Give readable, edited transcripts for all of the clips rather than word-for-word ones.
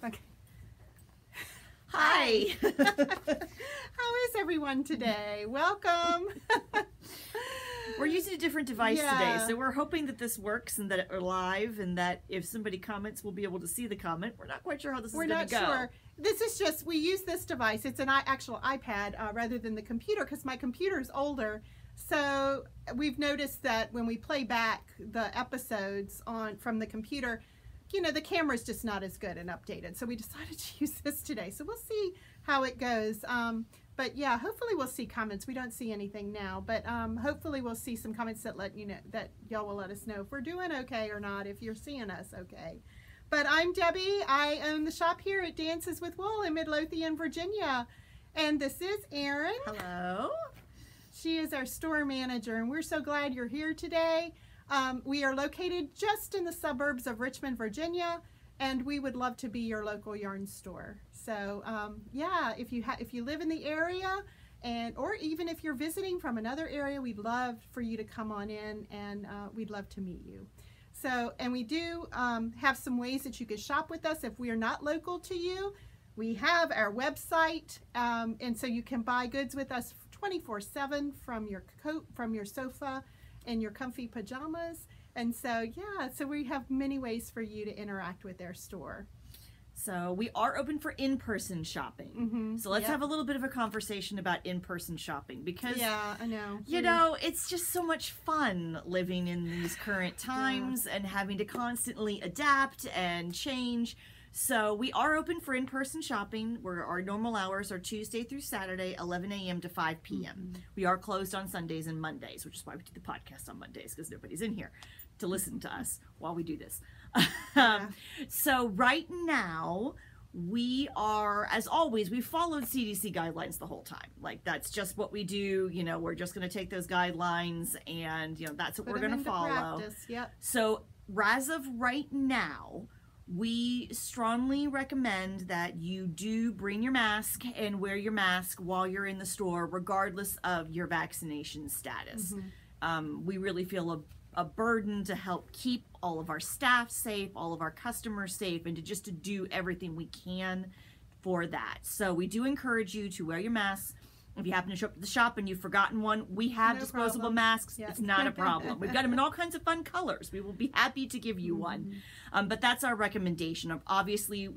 Okay. Hi. How is everyone today? Welcome. We're using a different device today, so we're hoping that this works and that we're live and that if somebody comments, we'll be able to see the comment. We're not quite sure how this is going to go. We're not sure. This is just, we use this device. It's an actual iPad rather than the computer because my computer is older. So we've noticed that when we play back the episodes from the computer, you know, the camera's just not as good and updated. So we decided to use this today. So we'll see how it goes. But yeah, hopefully we'll see comments. We don't see anything now, but hopefully we'll see some comments that let you know, that y'all will let us know if we're doing okay or not, if you're seeing us okay. But I'm Debbie. I own the shop here at Dances with Wool in Midlothian, Virginia. And this is Erin. Hello. She is our store manager, and we're so glad you're here today. We are located just in the suburbs of Richmond, Virginia, and we would love to be your local yarn store. So yeah, if you live in the area, or even if you're visiting from another area, we'd love for you to come on in, and we'd love to meet you. So, and we do have some ways that you can shop with us if we are not local to you. We have our website, and so you can buy goods with us 24/7 from your coat, from your sofa, and your comfy pajamas. And so yeah, so we have many ways for you to interact with our store. So we are open for in-person shopping. So let's have a little bit of a conversation about in-person shopping, because yeah, I know. You know, it's just so much fun living in these current times and having to constantly adapt and change. So we are open for in-person shopping, where our normal hours are Tuesday through Saturday, 11 a.m. to 5 p.m. We are closed on Sundays and Mondays, which is why we do the podcast on Mondays, because nobody's in here to listen to us while we do this. So right now, we are, as always, we followed CDC guidelines the whole time. Like, that's just what we do. You know, we're just going to take those guidelines and, you know, that's what we're going to follow. Yep. So as of right now, we strongly recommend that you do bring your mask and wear your mask while you're in the store, regardless of your vaccination status. We really feel a burden to help keep all of our staff safe, all of our customers safe, and to do everything we can for that. So we do encourage you to wear your masks. If you happen to show up at the shop and you've forgotten one, we have disposable masks. Yep. It's not a problem. We've got them in all kinds of fun colors. We will be happy to give you one. But that's our recommendation. Obviously,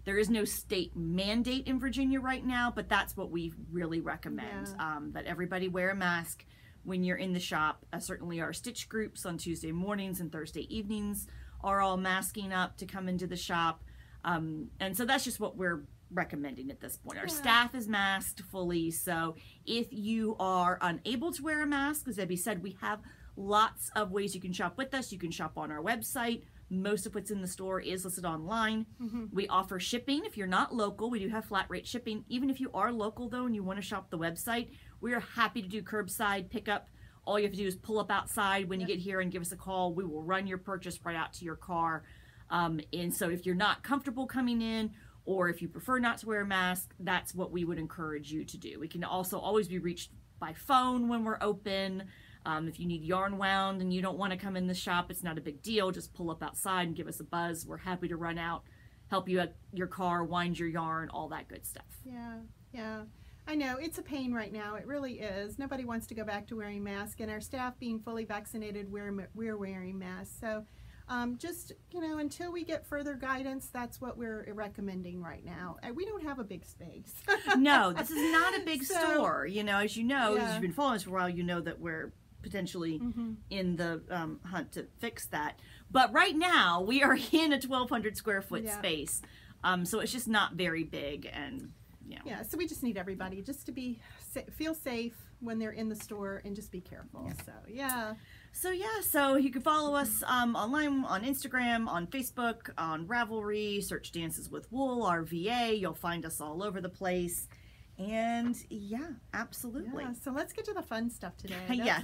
there is no state mandate in Virginia right now, but that's what we really recommend, that everybody wear a mask when you're in the shop. Certainly our stitch groups on Tuesday mornings and Thursday evenings are all masking up to come into the shop. And so that's just what we're recommending at this point. Our staff is masked fully, so if you are unable to wear a mask, as Debbie said, we have lots of ways you can shop with us. You can shop on our website. Most of what's in the store is listed online. We offer shipping if you're not local. We do have flat rate shipping. Even if you are local though and you want to shop the website, we are happy to do curbside pickup. All you have to do is pull up outside when you get here and give us a call. We will run your purchase right out to your car. And so if you're not comfortable coming in, or if you prefer not to wear a mask, that's what we would encourage you to do. We can also always be reached by phone when we're open. If you need yarn wound and you don't want to come in the shop, it's not a big deal. Just pull up outside and give us a buzz. We're happy to run out, help you at your car, wind your yarn, all that good stuff. Yeah. I know, it's a pain right now. It really is. Nobody wants to go back to wearing masks, and our staff being fully vaccinated, we're wearing masks. So just, you know, until we get further guidance, that's what we're recommending right now. We don't have a big space. No, this is not a big store. You know, as you know, as you've been following us for a while, you know that we're potentially in the hunt to fix that. But right now, we are in a 1,200 square foot space. So it's just not very big, and yeah, so we just need everybody just to feel safe when they're in the store, and just be careful. So you can follow us online on Instagram, on Facebook, on Ravelry, search Dances with Wool, RVA. You'll find us all over the place. And yeah, absolutely. Yeah, so let's get to the fun stuff today.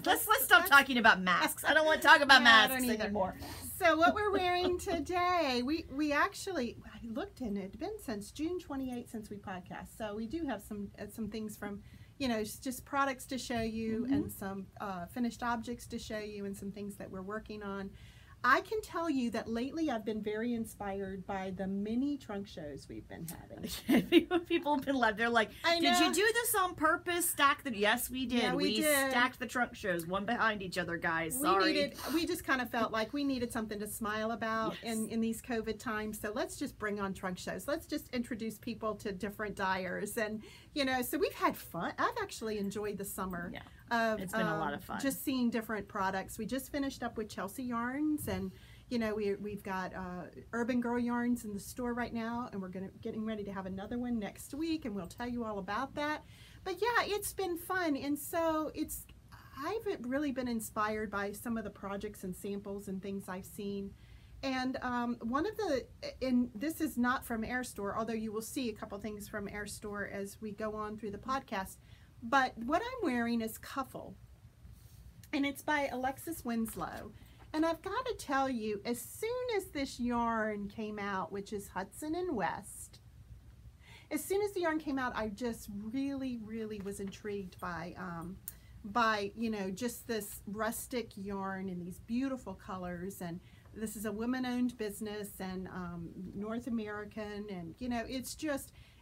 Let's stop talking about masks. I don't want to talk about masks anymore. So what we're wearing today, we actually, I looked in, it's been since June 28th since we podcast. So we do have some things from, you know, just products to show you, and some finished objects to show you, and some things that we're working on. I can tell you that lately I've been very inspired by the mini trunk shows we've been having. People have been left. They're like, I know. did you do this on purpose? Stack the? Yes, we did. Yeah, we did. Stacked the trunk shows one behind each other, guys. Sorry. We just kind of felt like we needed something to smile about Yes. in these COVID times. So let's just bring on trunk shows. Let's just introduce people to different dyers. And, you know, so we've had fun. I've actually enjoyed the summer. Yeah. It's been a lot of fun. Just seeing different products. We just finished up with Chelsea Yarns, and you know we've got Urban Girl Yarns in the store right now, and we're getting ready to have another one next week, and we'll tell you all about that. But yeah, it's been fun, and so I've really been inspired by some of the projects and samples and things I've seen. And this is not from Air Store, although you will see a couple things from Air Store as we go on through the podcast. But what I'm wearing is Cuffle, and it's by Alexis Winslow. And I've got to tell you, as soon as this yarn came out, which is Hudson and West, as soon as the yarn came out, I just really, really was intrigued by you know, just this rustic yarn and these beautiful colors. And this is a women-owned business and North American, and you know,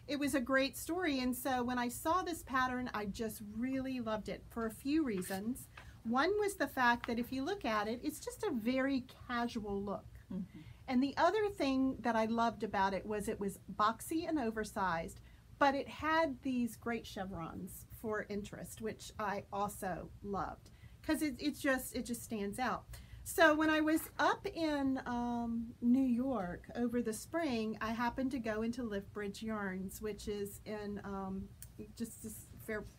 it was a great story. And so when I saw this pattern, I just really loved it for a few reasons. One was the fact that if you look at it, it's just a very casual look. Mm-hmm. And the other thing that I loved about it was boxy and oversized, but it had these great chevrons for interest, which I also loved because it just stands out. So when I was up in New York over the spring, I happened to go into Liftbridge Yarns, which is in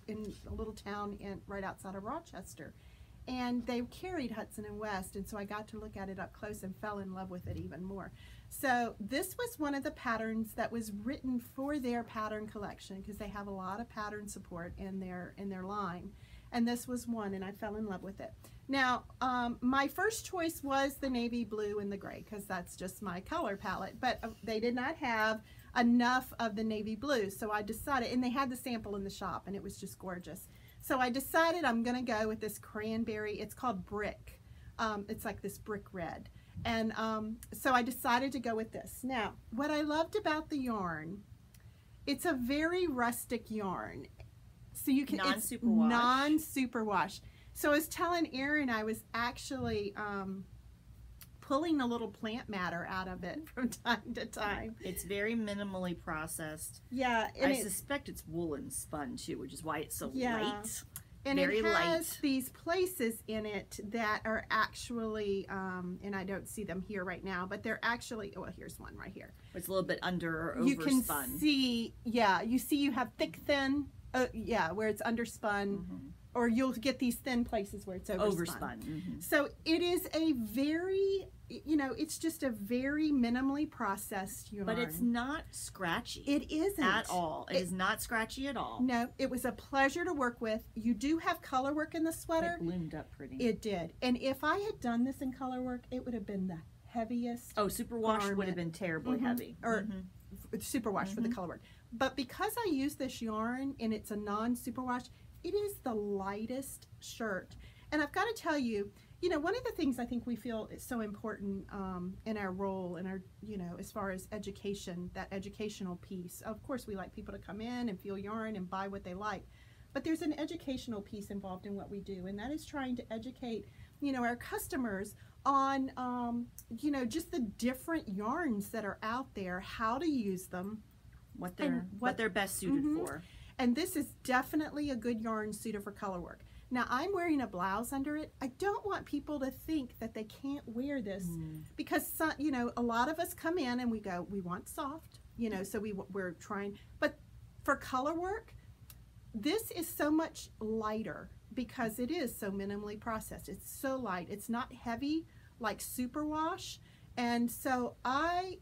in a little town right outside of Rochester. And they carried Hudson and West, and so I got to look at it up close and fell in love with it even more. So this was one of the patterns that was written for their pattern collection, because they have a lot of pattern support in their line. And this was one, and I fell in love with it. Now, my first choice was the navy blue and the gray, because that's just my color palette, but they did not have enough of the navy blue, so I decided, and they had the sample in the shop, and it was just gorgeous. So I decided I'm going to go with this cranberry. It's called Brick. It's like this brick red. And so I decided to go with this. Now, what I loved about the yarn, it's a very rustic yarn. So you can, non-superwash. Non-superwash. So I was telling Erin I was actually pulling a little plant matter out of it from time to time. It's very minimally processed. Yeah. I suspect it's woolen spun too, which is why it's so light. And very it has light. These places in it that are actually, and I don't see them here right now, but they're actually, well, here's one right here. It's a little bit under or overspun. You can see, yeah, you have thick, thin, yeah, where it's underspun. Mm-hmm. Or you'll get these thin places where it's overspun. Mm-hmm. So it is a very, you know, it's just a very minimally processed yarn. But it's not scratchy. It isn't. At all. It is not scratchy at all. No, it was a pleasure to work with. You do have color work in the sweater. It bloomed up pretty. It did. And if I had done this in color work, it would have been the heaviest. Oh, superwash garment. Would have been terribly heavy. Or superwash for the color work. But because I use this yarn and it's a non-superwash, it is the lightest shirt. And I've got to tell you, you know, one of the things I think we feel is so important in our role, in our, you know, as far as education, that educational piece. Of course, we like people to come in and feel yarn and buy what they like. But there's an educational piece involved in what we do, and that is trying to educate, you know, our customers on, you know, just the different yarns that are out there, how to use them. What they're best suited for. And this is definitely a good yarn suited for color work. Now, I'm wearing a blouse under it. I don't want people to think that they can't wear this because, some, you know, a lot of us come in and we go, we want soft, you know, so we're trying. But for color work, this is so much lighter because it is so minimally processed. It's so light. It's not heavy like superwash. And so I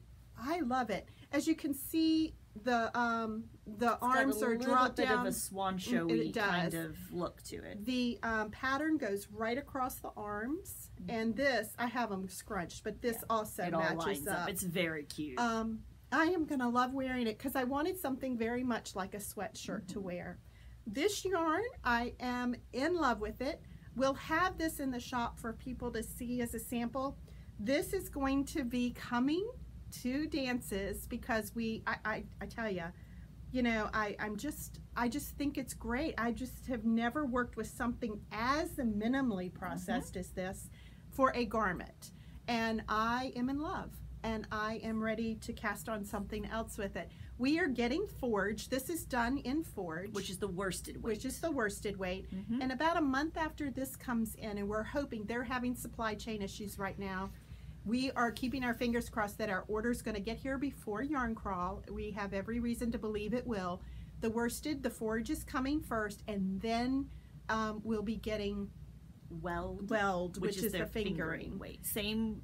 love it. As you can see, the arms are dropped down. Got a little bit of a swan showy kind of look to it. The pattern goes right across the arms, and this, I have them scrunched, but this also it all matches lines up. It's very cute. I am gonna love wearing it because I wanted something very much like a sweatshirt to wear. This yarn, I am in love with it. We'll have this in the shop for people to see as a sample. This is going to be coming to dances because I tell you, you know, I just think it's great. I just have never worked with something as minimally processed as this for a garment. And I am in love, and I am ready to cast on something else with it. We are getting forged. This is done in forge, which is the worsted weight. Which is the worsted weight. And about a month after this comes in, and we're hoping, they're having supply chain issues right now. We are keeping our fingers crossed that our order is going to get here before yarn crawl. We have every reason to believe it will. The worsted, the forge is coming first, and then we'll be getting weld, which is the fingering weight. Same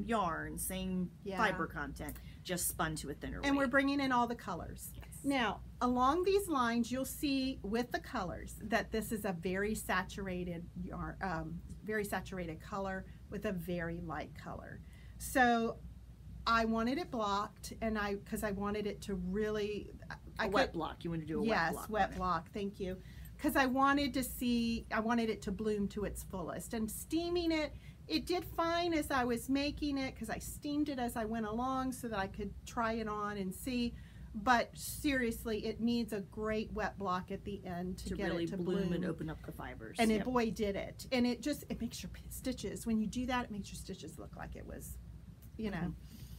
yarn, same fiber content, just spun to a thinner weight. And we're bringing in all the colors. Yes. Now, along these lines, you'll see with the colors that this is a very saturated yarn, very saturated color with a very light color. So I wanted it blocked, and because I wanted it to really wet block. You want to do a wet block. Yes, wet block. Thank you. Because I wanted it to bloom to its fullest. And steaming it, it did fine as I was making it, because I steamed it as I went along so that I could try it on and see. But seriously, it needs a great wet block at the end to get really it to bloom and open up the fibers. And it, boy, did it. And it makes your stitches, when you do that, it makes your stitches look like it was, you know,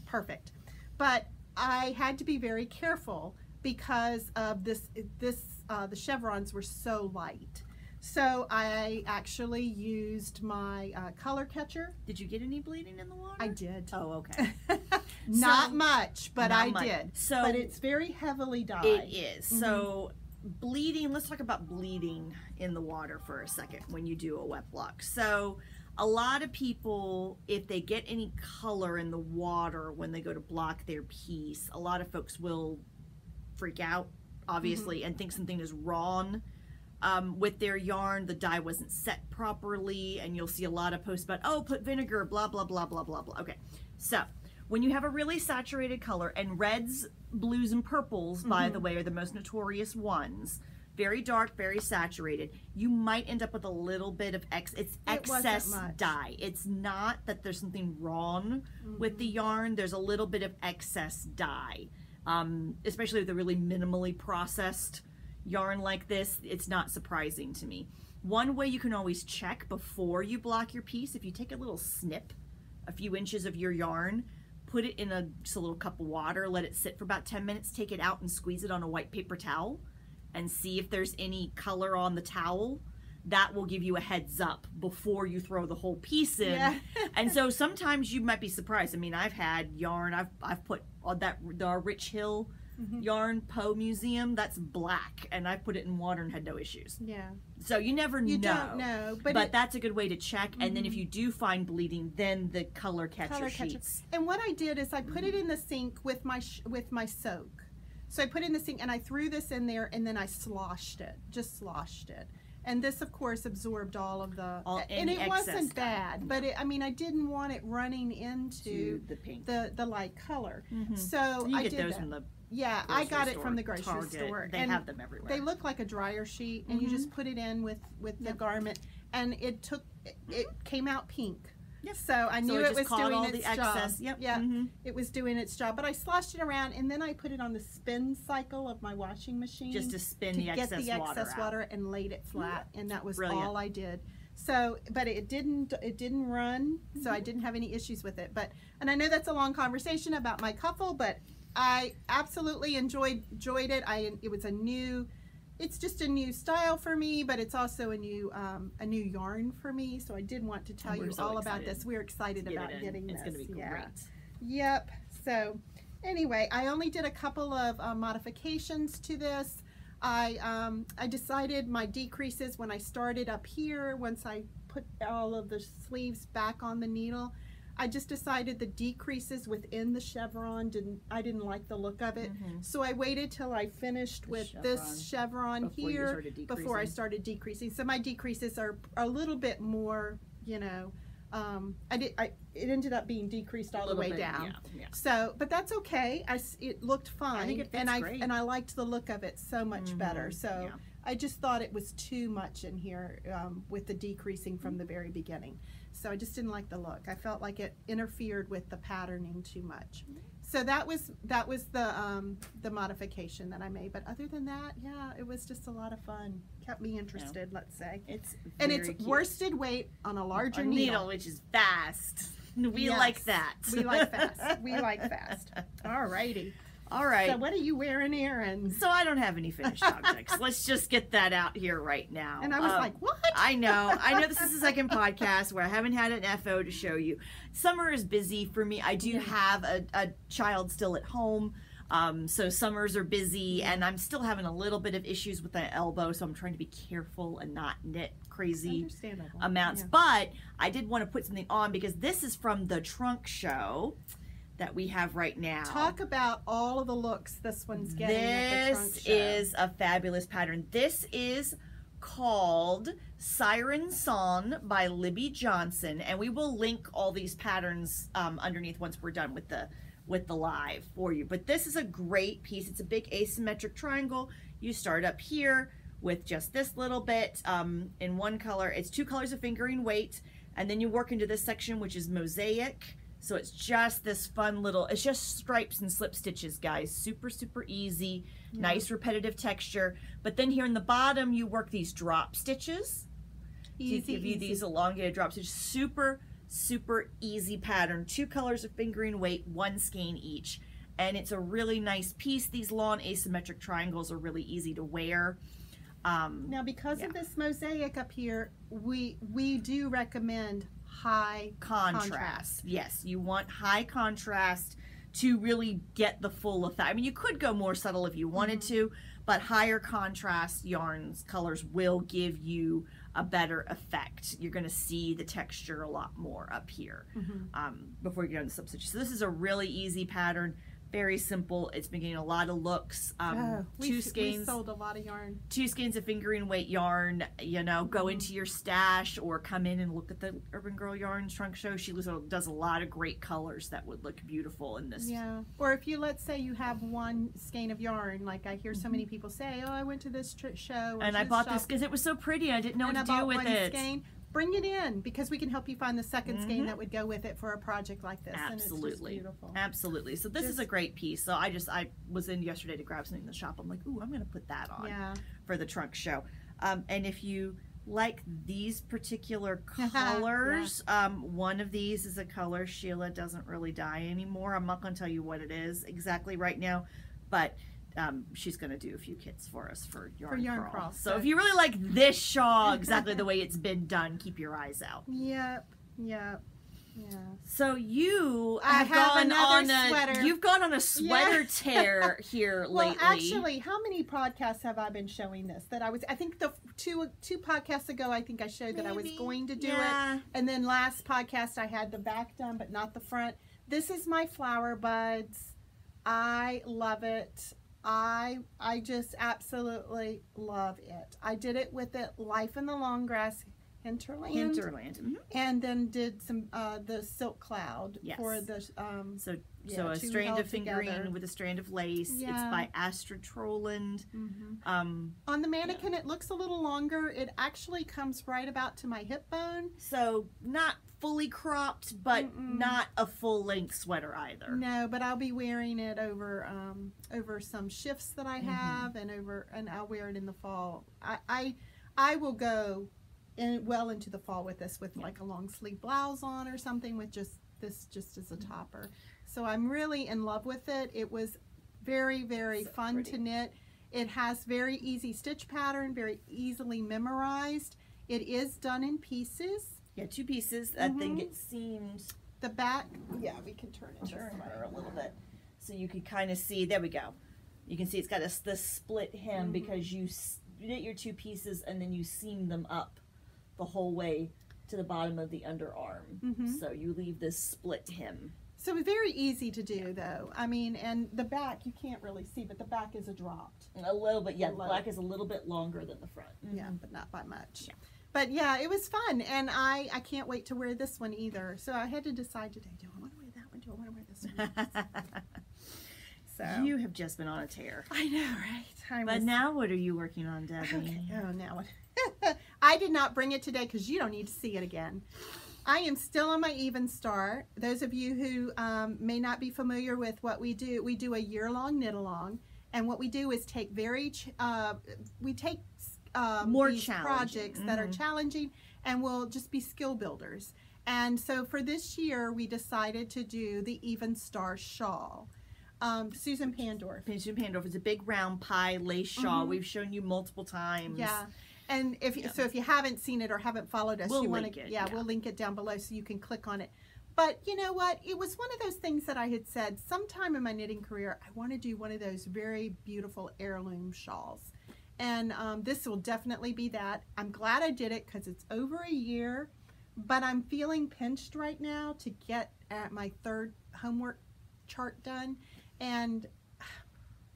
perfect. But I had to be very careful because of the chevrons were so light. So I actually used my color catcher. Did you get any bleeding in the water? I did. Oh, okay. Not much, but I did. So, but it's very heavily dyed. It is. So bleeding, let's talk about bleeding in the water for a second when you do a wet block. So a lot of people, if they get any color in the water when they go to block their piece, a lot of folks will freak out, obviously, and think something is wrong with their yarn. The dye wasn't set properly, and you'll see a lot of posts about, oh, put vinegar, blah, blah, blah, blah, blah, blah. Okay, so when you have a really saturated color, and reds, blues, and purples, by the way, are the most notorious ones, very dark, very saturated, you might end up with a little bit of excess dye. It's not that there's something wrong with the yarn. There's a little bit of excess dye, especially with a really minimally processed yarn like this. It's not surprising to me. One way you can always check before you block your piece, if you take a little snip, a few inches of your yarn, put it in just a little cup of water, let it sit for about 10 minutes, take it out and squeeze it on a white paper towel, and see if there's any color on the towel. That will give you a heads up before you throw the whole piece in. Yeah. And so sometimes you might be surprised. I mean, I've had yarn, I've put on the Rich Hill yarn Poe Museum, that's black, and I put it in water and had no issues. Yeah. So you never know. You don't know. But that's a good way to check. And then if you do find bleeding, then the color catcher sheets. And what I did is I put it in the sink with my soak. So I put it in the sink and I threw this in there, and then I sloshed it, just sloshed it. And this, of course, absorbed all of the, and it wasn't bad, but I mean, I didn't want it running into the pink, the light color. So you I get did those that. from the Yeah, I got it from the grocery Target. store. They have them everywhere. They look like a dryer sheet, and you just put it in with the garment, and it came out pink. Yep. So I knew it was doing its job. Yep. Yeah, it was doing its job. But I sloshed it around, and then I put it on the spin cycle of my washing machine just to spin the excess water and laid it flat, and that was all I did. So, but it didn't run, so I didn't have any issues with it. And I know that's a long conversation about my cuffle, but I absolutely enjoyed it. It's just a new style for me, but it's also a new yarn for me. So I did want to tell you all about this. We're excited about getting this. It's going to be great. Yep. So anyway, I only did a couple of modifications to this. I decided my decreases when I started up here, once I put all of the sleeves back on the needle, I just decided the decreases within the chevron I didn't like the look of it. So I waited till I finised with this chevron here before I started decreasing. So my decreases are a little bit more, you know, it ended up being decreased all the way down. Yeah. So, but that's okay. It looked fine. I think it fits great. And I liked the look of it so much better. So I just thought it was too much in here with the decreasing from the very beginning. So I just didn't like the look. I felt like it interfered with the patterning too much. So that was the modification that I made. But other than that, yeah, it was just a lot of fun. Kept me interested, let's say. It's and it's cute. worsted weight on a larger needle, which is fast. We Yes, like that. We like fast. We like fast. All righty. All right. So what are you wearing, Erin? So I don't have any finished objects. Let's just get that out here right now. And I was like, what? I know this is the second podcast where I haven't had an FO to show you. Summer is busy for me. I do have a child still at home. So summers are busy, and I'm still having a little bit of issues with my elbow, so I'm trying to be careful and not knit crazy amounts. Yeah. But I did want to put something on because this is from the trunk show that we have right now. Talk about all of the looks this one's getting at the trunk This show. is a fabulous pattern. This is called Siren Song by Libby Johnson, and we will link all these patterns underneath once we're done with the live for you. But this is a great piece. It's a big asymmetric triangle. You start up here with just this little bit in one color. It's 2 colors of fingering weight, and then you work into this section, which is mosaic. So it's just this fun little, it's just stripes and slip stitches, guys. Super, super easy, nice repetitive texture. But then here in the bottom, you work these drop stitches. Easy, to give you these elongated drop stitches. Super, super easy pattern. 2 colors of fingering weight, 1 skein each. And it's a really nice piece. These long asymmetric triangles are really easy to wear. Now, because of this mosaic up here, we do recommend high contrast. Yes, you want high contrast to really get the full effect. I mean, you could go more subtle if you wanted to, but higher contrast yarns, colors will give you a better effect. You're going to see the texture a lot more up here before you get on the substitch. So this is a really easy pattern. Very simple. It's been getting a lot of looks. We sold a lot of yarn. 2 skeins of fingering weight yarn. You know, go into your stash or come in and look at the Urban Girl Yarns trunk show. She does a lot of great colors that would look beautiful in this. Yeah. Or if you, let's say you have 1 skein of yarn, like I hear so many people say, oh, I went to this show. And I bought this because it was so pretty. I didn't know what to do with it. Skein. Bring it in because we can help you find the second skein that would go with it for a project like this. Absolutely. And it's just beautiful. Absolutely. So this is a great piece. So I was in yesterday to grab something in the shop. I'm like, ooh, I'm going to put that on for the trunk show. And if you like these particular colors, one of these is a color Sheila doesn't really dye anymore. I'm not going to tell you what it is exactly right now, but she's going to do a few kits for us for Yarn Crawl. So if you really like this shawl exactly the way it's been done, keep your eyes out. Yep. So you've gone on a sweater tear here lately. Well, actually, how many podcasts have I been showing this? I think the two podcasts ago, I think I showed that I was going to do it. And then last podcast, I had the back done, but not the front. This is my flower buds. I love it. I just absolutely love it. I did it with it Life in the Long Grass Hinterland. And then did some the Silk Cloud for the so a strand of fingering with a strand of lace. It's by Astrid Troland. On the mannequin it looks a little longer. It actually comes right about to my hip bone. So not fully cropped, but not a full length sweater either. No, but I'll be wearing it over over some shifts that I have and I'll wear it in the fall. I will go well into the fall with this with like a long sleeve blouse on or something with just as a topper. So I'm really in love with it. It was very, very fun to knit. It has very easy stitch pattern, very easily memorized. It is done in pieces. Yeah, 2 pieces. I think it seems the back. Yeah, we can turn it her a little bit so you can kind of see. There we go. You can see it's got this split hem because you knit your 2 pieces and then you seam them up the whole way to the bottom of the underarm. So you leave this split hem. So very easy to do though. I mean, and the back you can't really see, but the back is dropped. A little bit, yeah. The back is a little bit longer than the front. Yeah, but not by much. Yeah. But yeah, it was fun, and I can't wait to wear this one either. So I had to decide today, do I want to wear that one? Do I want to wear this one? So You have just been on a tear. I know, right? But now what are you working on, Debbie? Okay. Oh, now what? I did not bring it today because you don't need to see it again. I am still on my Even Star. Those of you who may not be familiar with what we do a year-long knit-along. And what we do is take more these projects that are challenging, and we'll just be skill builders. And so for this year, we decided to do the Even Star shawl. Susan Pandorf. Susan Pandorf is a big round pie lace shawl. We've shown you multiple times. Yeah. And if you haven't seen it or haven't followed us, we'll you want link to, it. yeah, we'll link it down below so you can click on it. But you know what? It was one of those things that I had said sometime in my knitting career, I want to do one of those very beautiful heirloom shawls. And this will definitely be that. I'm glad I did it because it's over a year, but I'm feeling pinched right now to get at my third homework chart done. And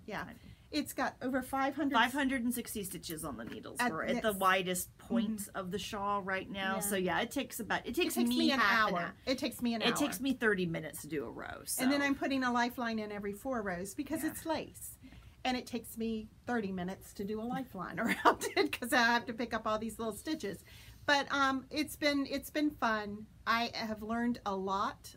yeah, it's got over 560 stitches on the needles. We're at the widest point of the shawl right now. Yeah. So yeah, it takes me an hour. It takes me an hour. It takes me 30 minutes to do a row. So. And then I'm putting a lifeline in every 4 rows because it's lace. And it takes me 30 minutes to do a lifeline around it because I have to pick up all these little stitches. But it's been fun. I have learned a lot.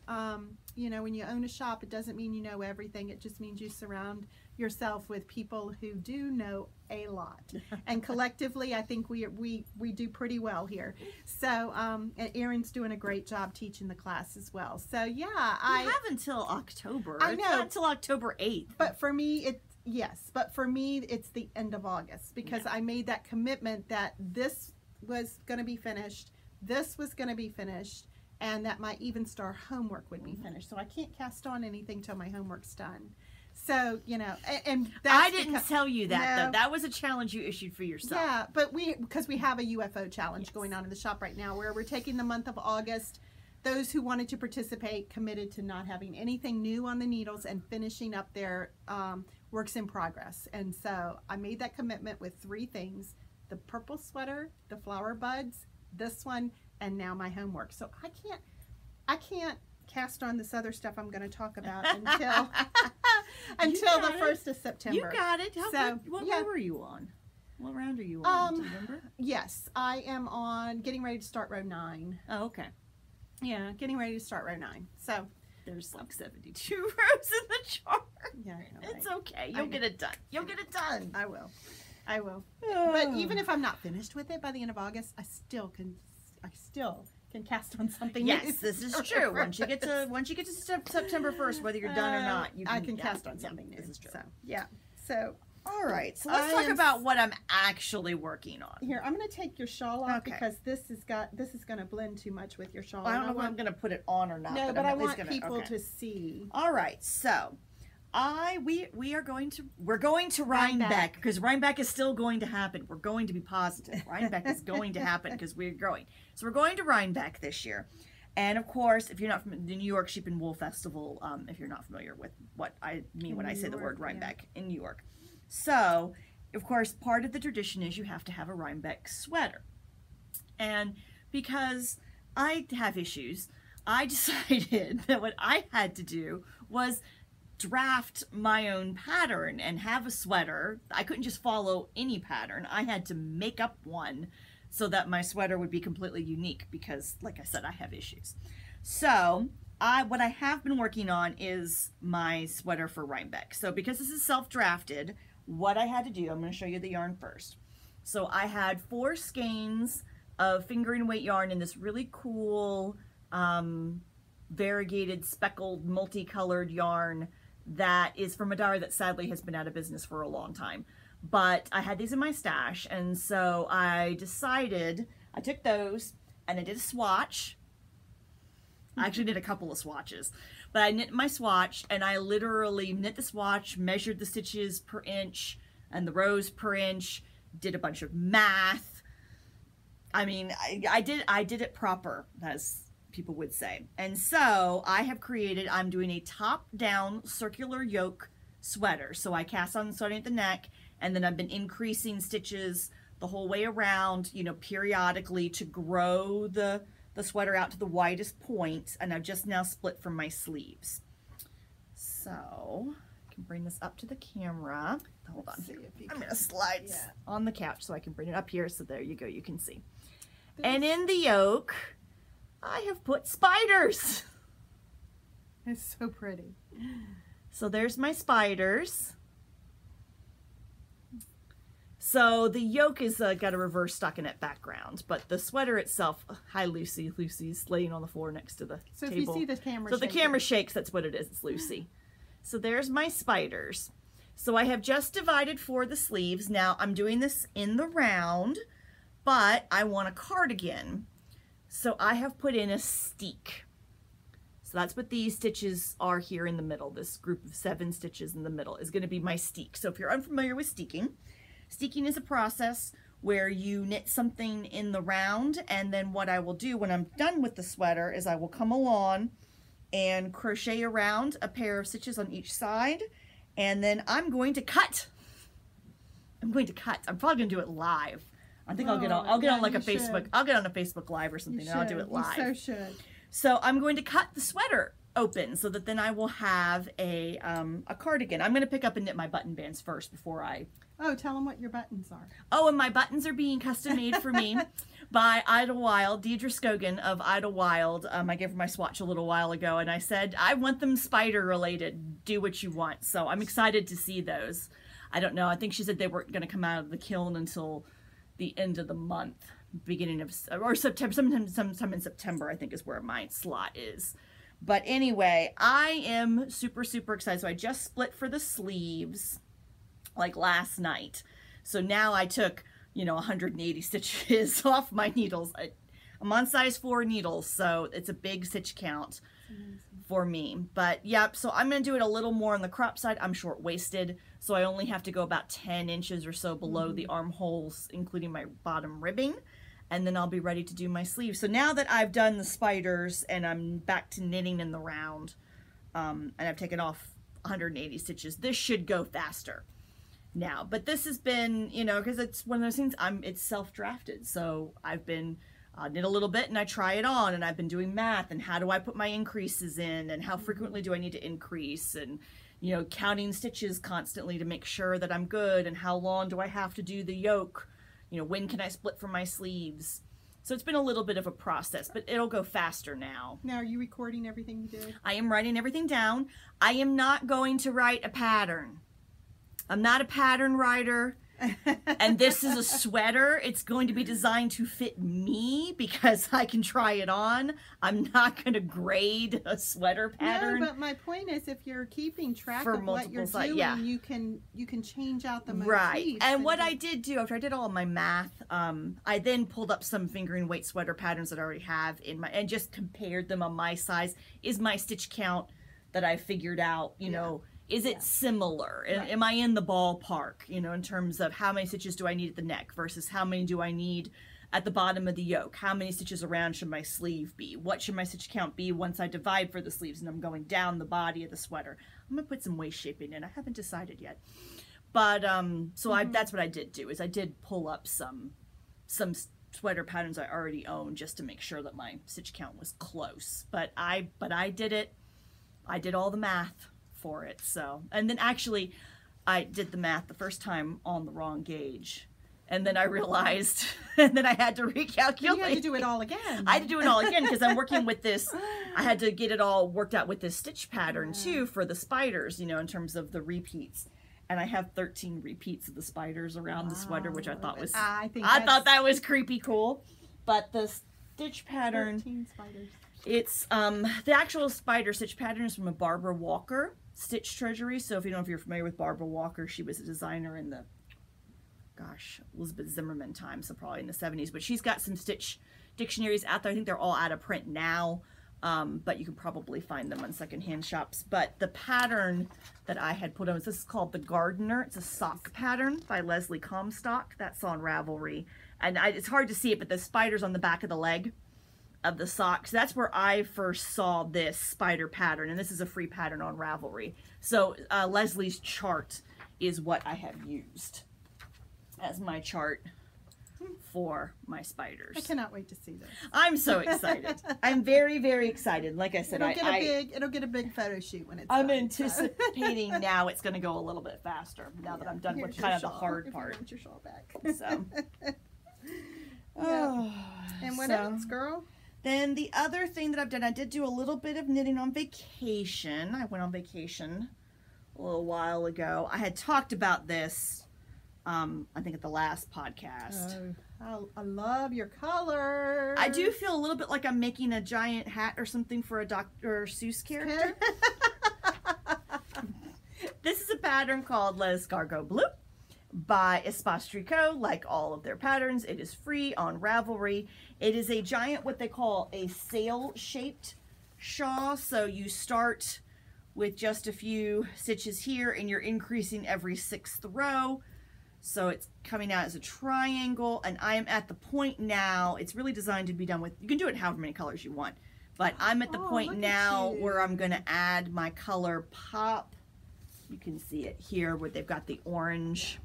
You know, when you own a shop, it doesn't mean you know everything. It just means you surround yourself with people who do know a lot. And collectively, I think we do pretty well here. So, and Erin's doing a great job teaching the class as well. So, yeah. I have until October. I know. It's not until October 8th. But for me, but for me, it's the end of August because I made that commitment that this was going to be finished, this was going to be finished, and that my Even Star homework would be finished. So I can't cast on anything till my homework's done. So, you know, and that's I didn't tell you that, though. That was a challenge you issued for yourself. Yeah, but because we have a UFO challenge going on in the shop right now where we're taking the month of August. Those who wanted to participate committed to not having anything new on the needles and finishing up their works in progress. And so I made that commitment with 3 things: the purple sweater, the flower buds, this one, and now my homework. So I can't cast on this other stuff I'm going to talk about until the 1st of September. You got it. What row are you on? What round are you on? Do you remember? Yes, I am on getting ready to start row 9. Oh, okay. Yeah, getting ready to start row 9. So there's like 72 rows in the chart. Yeah, I know, right? It's okay. You'll get it done. You'll get it done. I will. But even if I'm not finished with it by the end of August, I still can cast on something. Yes, this is true. Once you get to September 1st, whether you're done or not, I can cast on something new. This is true. So, yeah. So all right. So let's talk about what I'm actually working on. Here, I'm going to take your shawl off because this is going to blend too much with your shawl. I don't know if I'm going to put it on or not. No, but I want people to see. All right. So we're going to Rhinebeck because Rhinebeck is still going to happen. We're going to be positive. Rhinebeck is going to happen because we're growing. So we're going to Rhinebeck this year. And of course, if you're not from the New York Sheep and Wool Festival, if you're not familiar with what I mean when I say the word Rhinebeck in New York. So, of course, part of the tradition is you have to have a Rhinebeck sweater. And because I have issues, I decided that what I had to do was draft my own pattern and have a sweater. I couldn't just follow any pattern. I had to make up one so that my sweater would be completely unique because, like I said, I have issues. So what I have been working on is my sweater for Rhinebeck. So because this is self-drafted, what I had to do, I'm going to show you the yarn first. So I had 4 skeins of fingering weight yarn in this really cool variegated speckled multicolored yarn that is from a dye that sadly has been out of business for a long time. But I had these in my stash, and so I decided, I took those and I did a swatch. I actually did a couple of swatches, but I knit my swatch and I literally knit the swatch, measured the stitches per inch and the rows per inch, did a bunch of math. I mean, I did it proper, as people would say. And so I have created, I'm doing a top-down circular yoke sweater. So I cast on starting at the neck, and then I've been increasing stitches the whole way around, you know, periodically to grow the sweater out to the widest point, and I've just now split from my sleeves. So, can bring this up to the camera. Hold on. I'm going to slide Yeah. on the couch so I can bring it up here. So there you go. You can see. And in the yoke, I have put spiders. It's so pretty. So there's my spiders. So the yoke is got a reverse stockinette background, but the sweater itself, hi Lucy, Lucy's laying on the floor next to the So table. if you see the camera So shaking. the camera shakes, that's what it is, it's Lucy. So there's my spiders. So I have just divided for the sleeves. Now I'm doing this in the round, but I want a cardigan. So I have put in a steek. So that's what these stitches are here in the middle. This group of 7 stitches in the middle is going to be my steek. So if you're unfamiliar with steeking, steeking is a process where you knit something in the round, and then what I will do when I'm done with the sweater is I will come along and crochet around a pair of stitches on each side, and then I'm going to cut. I'm probably going to do it live. I think I'll get on like a Facebook. I'll get on a Facebook Live or something, and I'll do it live. You so should. So I'm going to cut the sweater open so that then I will have a cardigan. I'm going to pick up and knit my button bands first before I... Oh, tell them what your buttons are. Oh, and my buttons are being custom made for me by Idlewild, Deidre Scogan of Idlewild. I gave her my swatch a little while ago, and I said, I want them spider related. Do what you want. So I'm excited to see those. I don't know. I think she said they weren't going to come out of the kiln until the end of the month, beginning of, or September, sometime in September, I think is where my slot is. But anyway, I am super, super excited. So I just split for the sleeves like last night. So now I took, 180 stitches off my needles. I'm on size 4 needles, so it's a big stitch count for me. But yep, so I'm going to do it a little more on the crop side. I'm short-waisted, so I only have to go about 10 inches or so below the armholes, including my bottom ribbing. And then I'll be ready to do my sleeves. So now that I've done the spiders and I'm back to knitting in the round, and I've taken off 180 stitches, this should go faster now. But this has been, because it's one of those things, it's self-drafted. So I've been knit a little bit and I try it on, and I've been doing math and how do I put my increases in and how frequently do I need to increase, and counting stitches constantly to make sure that I'm good, and how long do I have to do the yoke, when can I split from my sleeves. So it's been a little bit of a process, but it'll go faster now. Now, are you recording everything you did? I am writing everything down. I am not going to write a pattern. I'm not a pattern writer. And this is a sweater. It's going to be designed to fit me because I can try it on. I'm not going to grade a sweater pattern. No, but my point is, if you're keeping track for of what you're doing, yeah, you can change out the motifs. Right. And what I did do after I did all of my math, I then pulled up some fingering weight sweater patterns that I already have in my, and just compared them on my size. Is my stitch count that I figured out, is it similar? Right. Am I in the ballpark, in terms of how many stitches do I need at the neck versus how many do I need at the bottom of the yoke? How many stitches around should my sleeve be? What should my stitch count be once I divide for the sleeves and I'm going down the body of the sweater? I'm going to put some waist shaping in. I haven't decided yet. But, so that's what I did do, is I did pull up some sweater patterns I already own just to make sure that my stitch count was close. But I did it. I did all the math for it. So, and then actually I did the math the first time on the wrong gauge, and then I realized, and then I had to recalculate. You had to do it all again. I had to do it all again because I'm working with this. I had to get it all worked out with this stitch pattern too for the spiders, in terms of the repeats. And I have 13 repeats of the spiders around the sweater, which I thought was, I thought that was creepy cool. But the stitch pattern, 13 spiders. It's the actual spider stitch pattern is from a Barbara Walker Stitch Treasury. So if you're familiar with Barbara Walker, she was a designer in the, Elizabeth Zimmerman time, so probably in the 70s. But she's got some stitch dictionaries out there. I think they're all out of print now, but you can probably find them on secondhand shops. But the pattern that I had put on, this is called the Gardener. It's a sock pattern by Leslie Comstock. That's on Ravelry. And it's hard to see it, but the spider's on the back of the leg of the socks. That's where I first saw this spider pattern, and this is a free pattern on Ravelry. So Leslie's chart is what I have used as my chart for my spiders. I cannot wait to see this. I'm so excited. I'm very, very excited. Like I said, it'll get a big photo shoot when it's I'm done, anticipating now it's going to go a little bit faster now that I'm done with kind of the hard part. Want your shawl back. So, and what else, girl? Then the other thing that I've done, I did do a little bit of knitting on vacation. I went on vacation a little while ago. I had talked about this, I think at the last podcast. Oh, I love your color. I do feel a little bit like I'm making a giant hat or something for a Dr. Seuss character. This is a pattern called L'escargot Bleu by Espace Tricot. Like all of their patterns, it is free on Ravelry. It is a giant, what they call a sail-shaped shawl. So you start with just a few stitches here, and you're increasing every 6th row. So it's coming out as a triangle, and I am at the point now, it's really designed to be done with, you can do it however many colors you want, but I'm at the point now where I'm going to add my color pop. You can see it here where they've got the orange.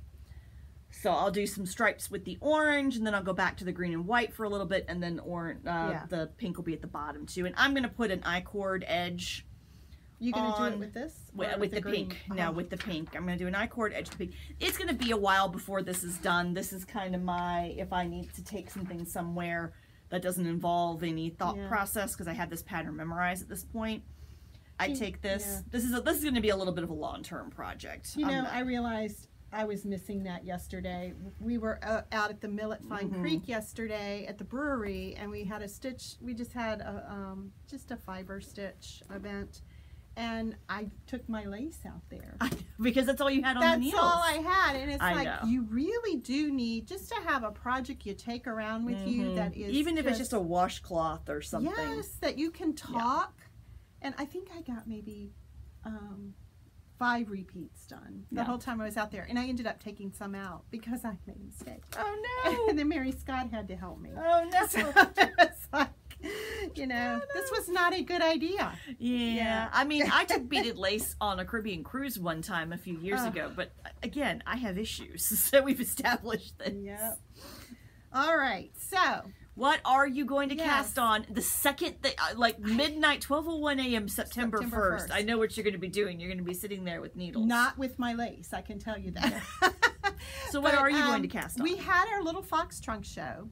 So I'll do some stripes with the orange, and then I'll go back to the green and white for a little bit, and then the pink will be at the bottom too. And I'm going to put an I-cord edge. You going to do it with this? With the pink. No, with the pink. I'm going to do an I-cord edge with the pink. It's going to be a while before this is done. This is kind of my, if I need to take something somewhere that doesn't involve any thought process, because I have this pattern memorized at this point. I take this. Yeah. This is going to be a little bit of a long-term project. You know, I realized I was missing that yesterday. We were out at the mill at Fine Creek yesterday at the brewery, and we had a stitch. We just had a fiber stitch event, and I took my lace out there because that's all you had on the needles. That's all I had, and it's you really do need just to have a project you take around with you that is even if it's just a washcloth or something. Yes, that you can talk. And I think I got maybe 5 repeats done the whole time I was out there. And I ended up taking some out because I made a mistake. Oh, no. And then Mary Scott had to help me. Oh, no. So it's like, you know, this was not a good idea. Yeah. I mean, I took beaded lace on a Caribbean cruise one time a few years ago. But, again, I have issues. So we've established this. Yep. All right. So... what are you going to cast on the second, like midnight, 12:01 a.m. September 1st? I know what you're going to be doing. You're going to be sitting there with needles. Not with my lace, I can tell you that. So what are you going to cast on? We had our little fox trunk show.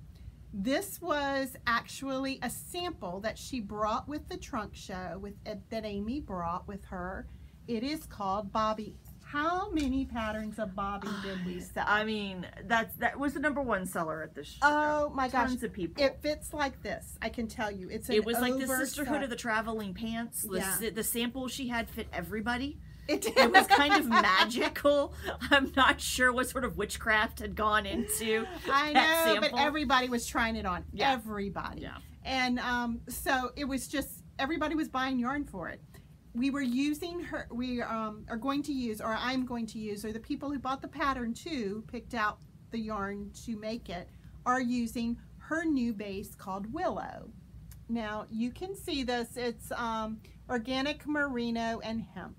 This was actually a sample that she brought with the trunk show that Amy brought with her. It is called Bobby. How many patterns of Bobby did we sell? I mean, that was the #1 seller at the show. Oh my gosh. Tons of people. It fits like this. I can tell you. It was like the Sisterhood of the Traveling Pants. The sample she had fit everybody. It was kind of magical. I'm not sure what sort of witchcraft had gone into that sample. But everybody was trying it on. Yeah. Everybody. Yeah. And so it was just, everybody was buying yarn for it. We were using are going to use, or I'm going to use, or the people who bought the pattern too, picked out the yarn to make it, are using her new base called Willow. Now you can see this, it's organic merino and hemp.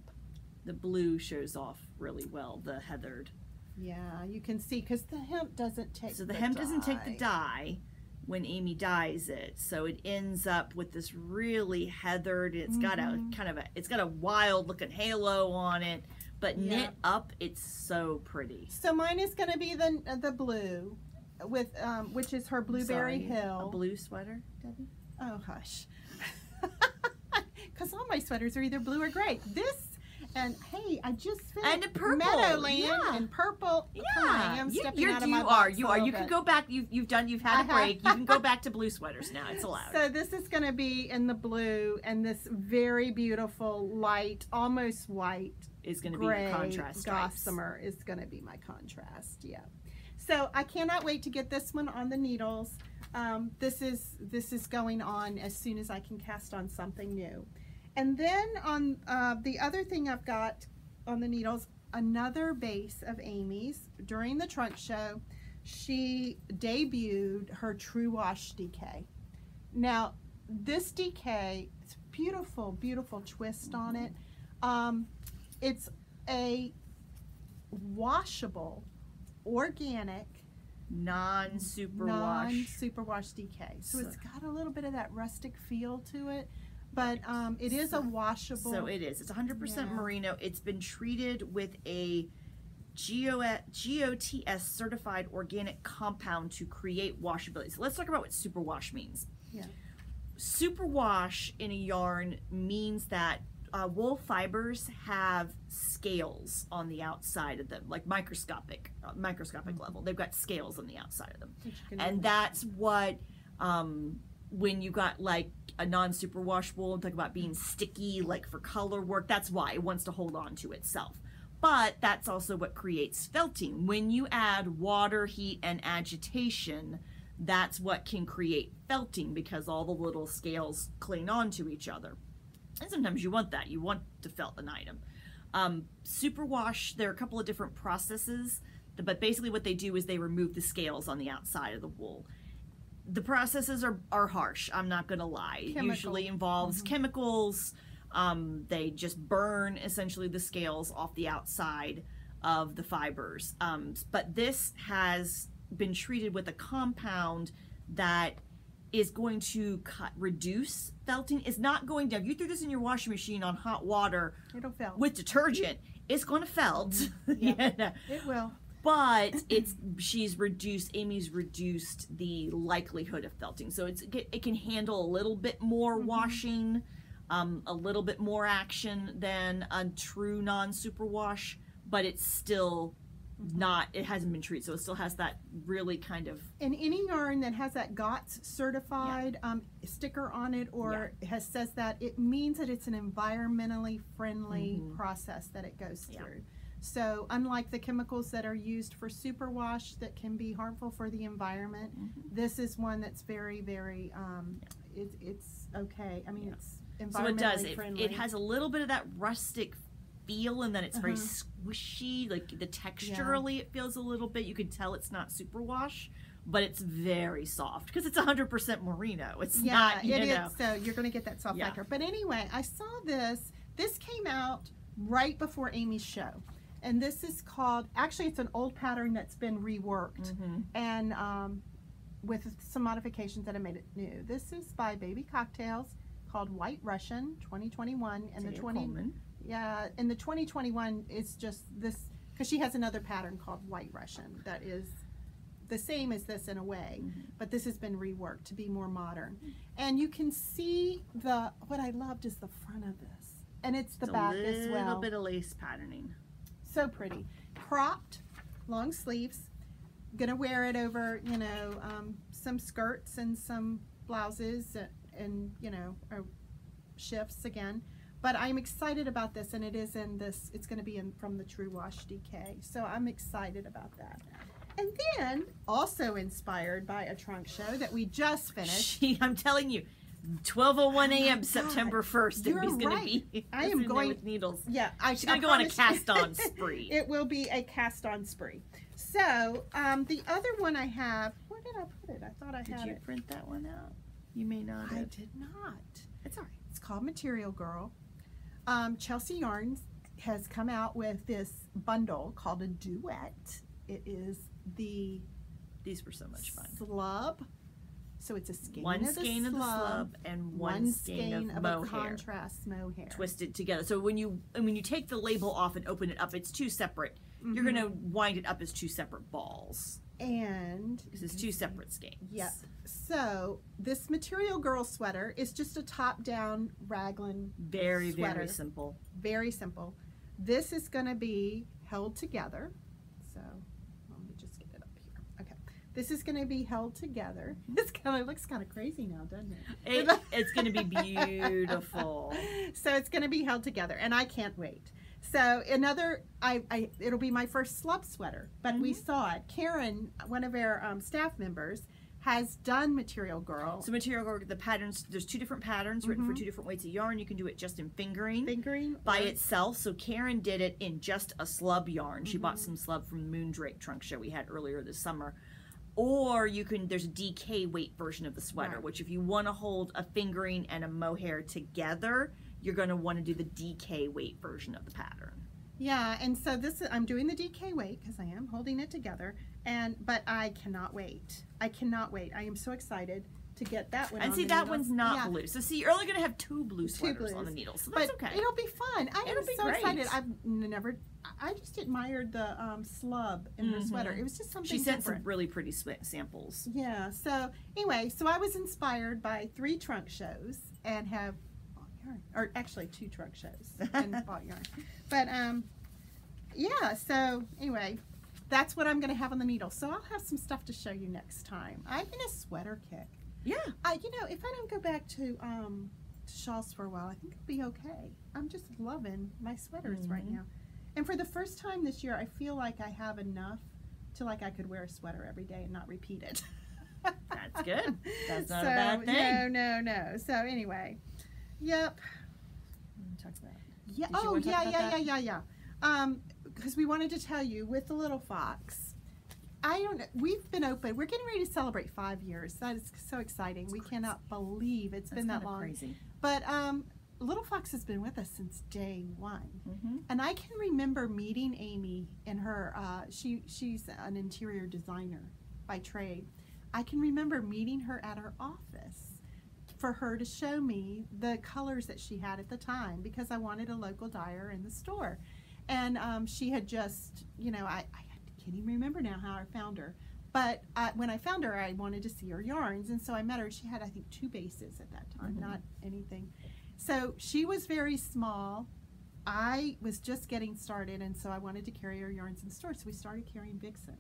The blue shows off really well, the heathered. Yeah, you can see, because the hemp doesn't take the hemp doesn't take the dye when Amy dyes it, so it ends up with this really heathered. It's got a it's got a wild looking halo on it, but knit up, it's so pretty. So mine is going to be the blue with which is her Blueberry Hill. A blue sweater, Debbie? Oh hush, because all my sweaters are either blue or gray. This. And hey, I just finished purple. Meadowland and purple. Yeah, I'm stepping out of my box you are. You can go back. You've had a break. You can go back to blue sweaters now. It's allowed. So this is going to be in the blue, and this very beautiful light, almost white, is going to be the contrast. Gossamer is going to be my contrast. Yeah. So I cannot wait to get this one on the needles. This is going on as soon as I can cast on something new. And then on the other thing I've got on the needles, another base of Amy's. During the trunk show, she debuted her True Wash DK. Now, this DK, it's beautiful, beautiful twist on it. It's a washable, organic Non-superwash. Non-superwash DK. So it's got a little bit of that rustic feel to it, but it is a washable. So it is. It's 100% merino. It's been treated with a GOTS certified organic compound to create washability. So let's talk about what superwash means. Yeah. Superwash in a yarn means that wool fibers have scales on the outside of them, like microscopic level. They've got scales on the outside of them, and that's what when you got like a non-superwash wool, talk about being sticky, like for color work. That's why it wants to hold on to itself. But that's also what creates felting. When you add water, heat, and agitation, that's what can create felting, because all the little scales cling on to each other. And sometimes you want that. You want to felt an item. Superwash, there are a couple of different processes, but basically what they do is they remove the scales on the outside of the wool. The processes are harsh, I'm not going to lie. It usually involves chemicals. They just burn essentially the scales off the outside of the fibers. But this has been treated with a compound that is going to reduce felting. It's not going to, if you threw this in your washing machine on hot water, it'll felt with detergent, it's going to felt. Yeah, it will. But Amy's reduced the likelihood of felting. So it can handle a little bit more washing, a little bit more action than a true non-superwash, but it's still not, it hasn't been treated, so it still has that really kind of. And any yarn that has that GOTS certified sticker on it, or says that, it means that it's an environmentally friendly process that it goes through. So unlike the chemicals that are used for superwash that can be harmful for the environment, this is one that's very, very, it's okay. I mean, it's environmentally friendly. It has a little bit of that rustic feel, and then it's very squishy, like the texturally it feels a little bit, you can tell it's not superwash, but it's very soft because it's 100% merino. It's not, you know. So you're going to get that soft factor. But anyway, I saw this came out right before Amy's show. And this is called, actually it's an old pattern that's been reworked, and with some modifications that have made it new. This is by Baby Cocktails, called White Russian 2021, and the 2021 is just this, because she has another pattern called White Russian that is the same as this in a way, but this has been reworked to be more modern. And you can see what I loved is the front of this, and it's the back as well. A little bit of lace patterning. So pretty. Cropped, long sleeves. Gonna wear it over, you know, some skirts and some blouses and you know, shifts again. But I'm excited about this, and it is in this, it's gonna be from the True Wash DK. So I'm excited about that. And then, also inspired by a trunk show that we just finished. I'm telling you, 12:01 a.m. September 1st. You're Amy's gonna right. be. I am going with needles. Yeah, she's gonna go on a cast-on spree. It will be a cast-on spree. So the other one I have, where did I put it? I thought I had it. Did you print that one out? You may not have. I did not. It's all right. It's called Material Girl. Chelsea Yarns has come out with this bundle called a duet. It is these were so much fun. Slub. So it's a skein one of the skein of the slub and one skein of a contrast mohair twisted together. So when you take the label off and open it up, it's two separate. You're gonna wind it up as two separate balls. And because it's two separate skeins. Yep. So this Material Girl sweater is just a top-down raglan very sweater. Very simple. Very simple. This is going to be held together. So let me just get it up here. Okay. This is going to be held together. This looks kind of crazy now, doesn't it? It's going to be beautiful. So it's going to be held together, and I can't wait. So it'll be my first slub sweater, but we saw it. Karen, one of our staff members, has done Material Girl. So Material Girl, the patterns, there's two different patterns written for two different weights of yarn. You can do it just in fingering by itself. So Karen did it in just a slub yarn. She bought some slub from the Moondrake trunk show we had earlier this summer. Or there's a DK weight version of the sweater, which if you want to hold a fingering and a mohair together, you're going to want to do the DK weight version of the pattern. Yeah, and so I'm doing the DK weight because I am holding it together, but I cannot wait. I cannot wait. I am so excited to get that one. And on see, the that needle. one's not blue. So see, you're only going to have two blue sweaters on the needle, so that's but okay. It'll be fun. I am so great. excited. I just admired the slub in her sweater. It was just something She sent different. some really pretty samples. Yeah, so anyway, so I was inspired by 3 trunk shows and have bought yarn, or actually 2 trunk shows and bought yarn. But yeah, so anyway, that's what I'm going to have on the needle. So I'll have some stuff to show you next time. I'm in a sweater kick. Yeah. You know, if I don't go back to shawls for a while, I think I'll be okay. I'm just loving my sweaters right now. And for the first time this year, I feel like I have enough to like I could wear a sweater every day and not repeat it. That's good. That's not a bad thing. No. So anyway, yep. Talk about it. Yeah. Oh, yeah. Because we wanted to tell you with the Little Fox. I don't know. We've been open. We're getting ready to celebrate 5 years. That is so exciting. We cannot believe it's been that long. Crazy. But Little Fox has been with us since day one. And I can remember meeting Amy in her, she's an interior designer by trade. I can remember meeting her at her office for her to show me the colors that she had at the time because I wanted a local dyer in the store. And she had just, you know, I can't even remember now how I found her. But when I found her, I wanted to see her yarns. And so I met her. She had, I think, 2 bases at that time, not anything. So she was very small. I was just getting started, and so I wanted to carry her yarns in the store. So we started carrying Vixen.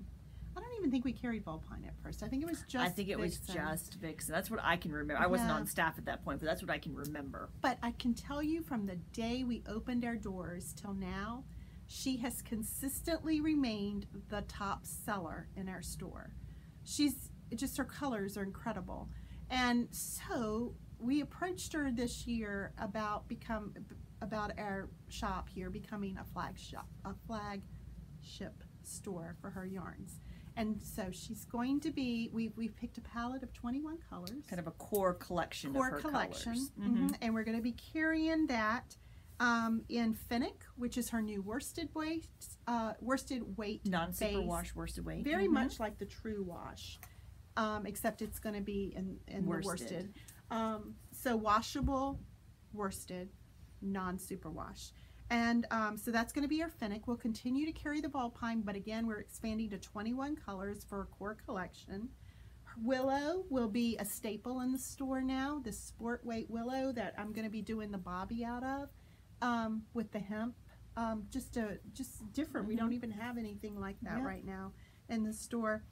I don't even think we carried Volpine at first. I think it was just I think it was just Vixen. That's what I can remember. I wasn't on staff at that point, but that's what I can remember. But I can tell you from the day we opened our doors till now, she has consistently remained the top seller in our store. Her colors are incredible. And so we approached her this year about our shop here becoming a flagship store for her yarns. And so she's going to be, we've picked a palette of 21 colors. Kind of a core collection of her colors. And we're going to be carrying that in Finnick, which is her new worsted weight non-superwash worsted weight. Very much like the True Wash, except it's going to be in the worsted. So washable, worsted, non-superwash. And so that's going to be our Finnick. We'll continue to carry the Volpine, but again, we're expanding to 21 colors for a core collection. Willow will be a staple in the store now, the sport weight willow that I'm going to be doing the bobby out of with the hemp. Just different. We don't even have anything like that right now in the store.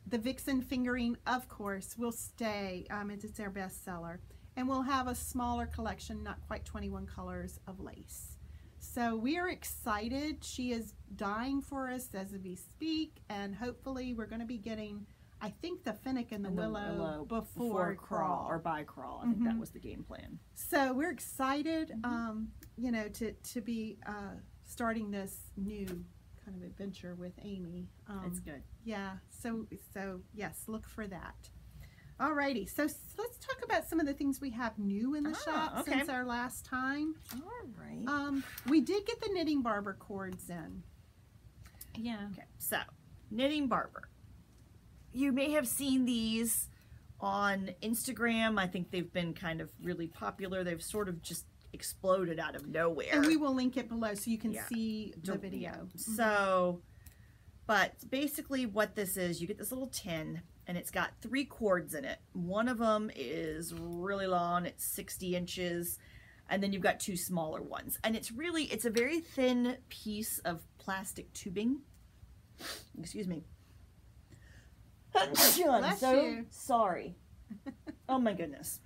The Vixen fingering, of course, will stay. It's our best seller. And we'll have a smaller collection, not quite 21 colors, of lace. So we are excited. She is dying for us as we speak, and hopefully we're going to be getting, I think, the Finnick and the willow before crawl or by crawl. I think that was the game plan. So we're excited, you know, to be starting this new kind of adventure with Amy. It's good. Yeah. So yes, look for that. Alrighty, so let's talk about some of the things we have new in the shop since our last time. All right. We did get the knitting barber cords in. Yeah. Okay, so knitting barber. You may have seen these on Instagram. I think they've been kind of really popular. They've sort of just exploded out of nowhere. And we will link it below so you can see the video. So, but basically what this is, you get this little tin, and it's got 3 cords in it. One of them is really long, it's 60 inches, and then you've got 2 smaller ones. And it's a very thin piece of plastic tubing. Excuse me. I'm so sorry. Oh my goodness.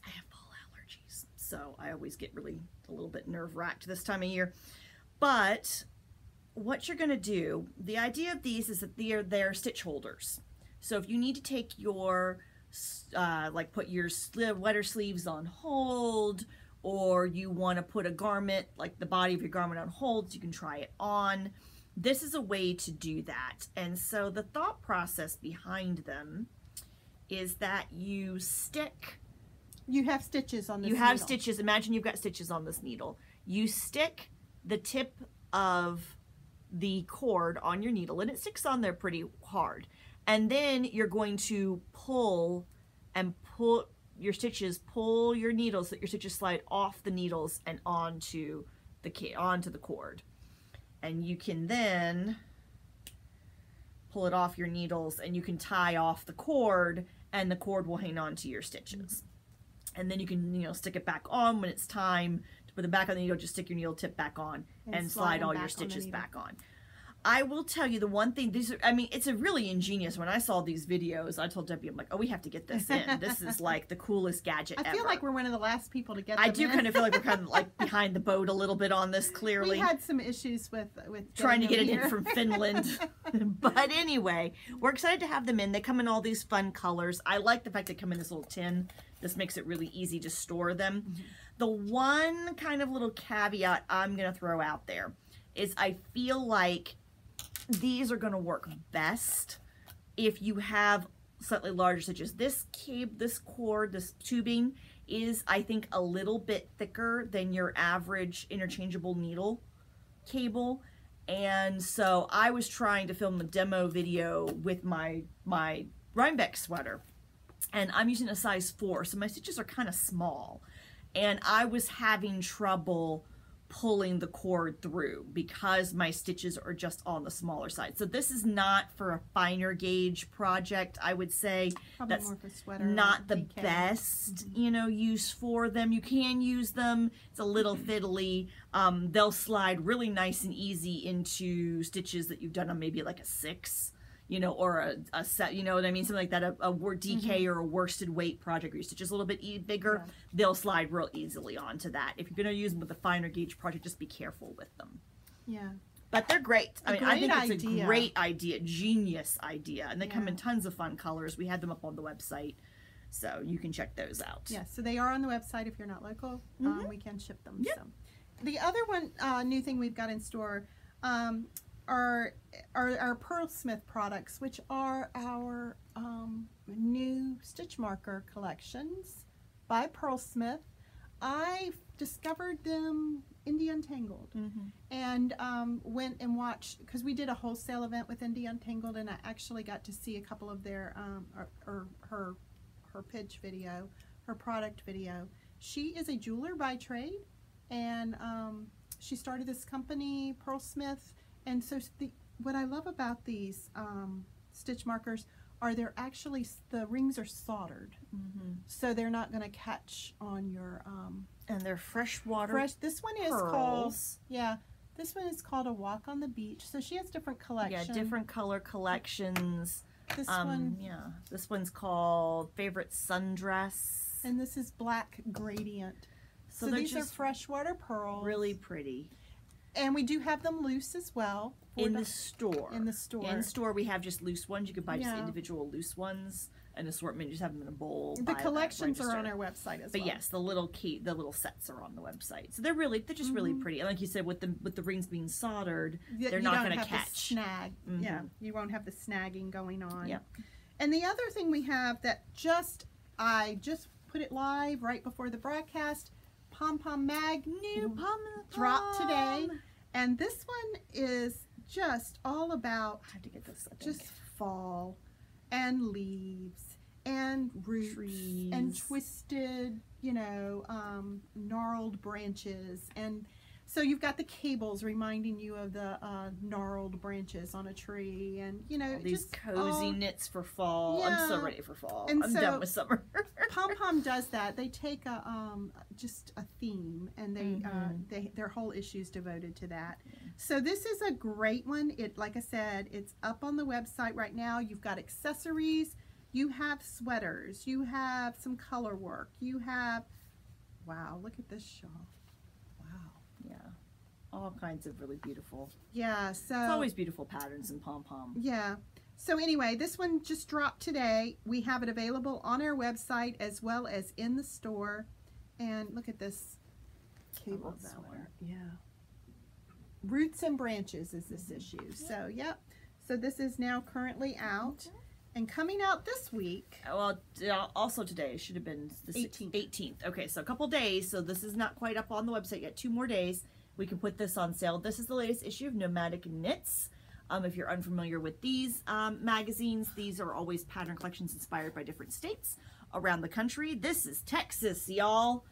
I have fall allergies, so I always get really a little bit nerve-wracked this time of year. But what you're going to do, the idea of these is that they're stitch holders. So if you need to take your, put your sweater sleeves on hold, or you want to put a garment, like the body of your garment on hold, so you can try it on. This is a way to do that. And so the thought process behind them is that you stick. You have stitches on this needle. You have stitches. Imagine you've got stitches on this needle. You stick the tip of the cord on your needle, and it sticks on there pretty hard. And then you're going to pull your stitches, pull your needles so that your stitches slide off the needles and onto the cord. And you can then pull it off your needles, and you can tie off the cord, and the cord will hang on to your stitches. And then you can, stick it back on when it's time to put them back on the needle. Just stick your needle tip back on and slide all your stitches back on. I will tell you the one thing, it's a really ingenious, when I saw these videos, I told Debbie, I'm like, oh, we have to get this in. This is like the coolest gadget ever. I feel like we're one of the last people to get them I do kind of feel like we're kind of like behind the boat a little bit on this, clearly. We had some issues with trying to get it in from Finland. But anyway, we're excited to have them in. They come in all these fun colors. I like the fact they come in this little tin. This makes it really easy to store them. Mm-hmm. The one kind of little caveat I'm going to throw out there is I feel like these are going to work best if you have slightly larger stitches. This cord, this tubing is, I think, a little bit thicker than your average interchangeable needle cable. And so I was trying to film a demo video with my Rhinebeck sweater, and I'm using a size 4, so my stitches are kind of small. And I was having trouble pulling the cord through because my stitches are just on the smaller side. So this is not for a finer gauge project, I would say. Probably that's more for sweater, not the best, use for them. You can use them. It's a little fiddly. They'll slide really nice and easy into stitches that you've done on maybe like a 6, or a set, you know what I mean? Something like that, a DK or a worsted weight project where your stitch is a little bit bigger, they'll slide real easily onto that. If you're going to use them with a finer gauge project, just be careful with them. Yeah. But they're great. I think it's idea. A great idea, genius idea. And they come in tons of fun colors. We had them up on the website, so you can check those out. Yeah, so they are on the website. If you're not local, we can ship them. Yep. So. The other one, new thing we've got in store, are our Pearlsmith products, which are our new stitch marker collections by Pearlsmith. I discovered them Indie Untangled, and went and watched, because we did a wholesale event with Indie Untangled, and I actually got to see a couple of their her pitch video, her product video. She is a jeweler by trade, and she started this company, Pearlsmith. And so what I love about these stitch markers are the rings are soldered, so they're not going to catch on your and they're freshwater. This one is called this one is called A Walk on the Beach. So she has different collections. Yeah, different color collections. This one, this one's called Favorite Sundress, and this is Black Gradient. So these are freshwater pearls. Really pretty. And we do have them loose as well. In the store. In the store. In store, we have just loose ones. You can buy just individual loose ones. An assortment, you just have them in a bowl. The collections are on our website as well. But yes, the little sets are on the website. So they're just really pretty. And like you said, with the rings being soldered, they're not going to catch. Snag. Yeah, you won't have the snagging going on. Yeah. And the other thing we have that I just put it live right before the broadcast. Pom Pom Mag dropped today, and this one is just all about just fall and leaves and roots and twisted, gnarled branches, and so you've got the cables reminding you of the gnarled branches on a tree, and all these cozy knits for fall. Yeah. I'm so ready for fall. And I'm done with summer. Pom Pom does that. They take just a theme, and their whole issue is devoted to that. So this is a great one. Like I said, it's up on the website right now. You've got accessories. You have sweaters. You have some color work. You have, wow, look at this shawl. Yeah, all kinds of really beautiful. Yeah, so it's always beautiful patterns in Pom Pom. Yeah. So anyway, this one just dropped today. We have it available on our website as well as in the store. And look at this cable sweater. Yeah. Roots and Branches is this issue. So yep. So this is now currently out. And coming out this week. Well, also today should have been the 18th. Okay, so a couple days. So this is not quite up on the website yet. 2 more days. we can put this on sale. This is the latest issue of Nomadic Knits. If you're unfamiliar with these magazines, these are always pattern collections inspired by different states around the country. This is Texas, y'all.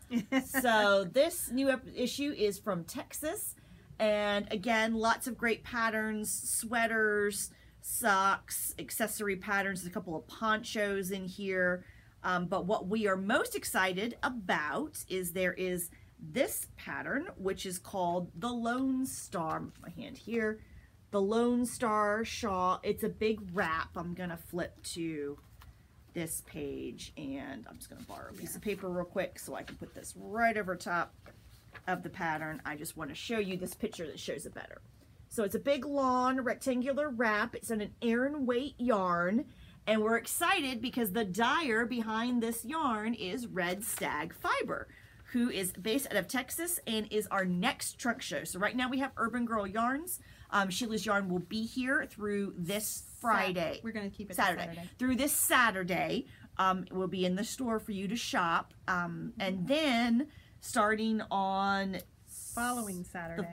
So this new issue is from Texas. And again, lots of great patterns, sweaters, socks, accessory patterns, a couple of ponchos in here. But what we are most excited about is there is this pattern, which is called the Lone Star. My hand here. The Lone Star shawl. It's a big wrap. I'm going to flip to this page, and I'm just going to borrow a piece of paper real quick so I can put this right over top of the pattern. I just want to show you this picture that shows it better. So it's a big, long, rectangular wrap. It's on an Erin weight yarn, and we're excited because the dyer behind this yarn is Red Stag Fiber, who is based out of Texas and is our next trunk show. So right now we have Urban Girl Yarns. Sheila's Yarn will be here through this Friday. We're going to keep it Saturday. Through this Saturday, it will be in the store for you to shop. And then starting on the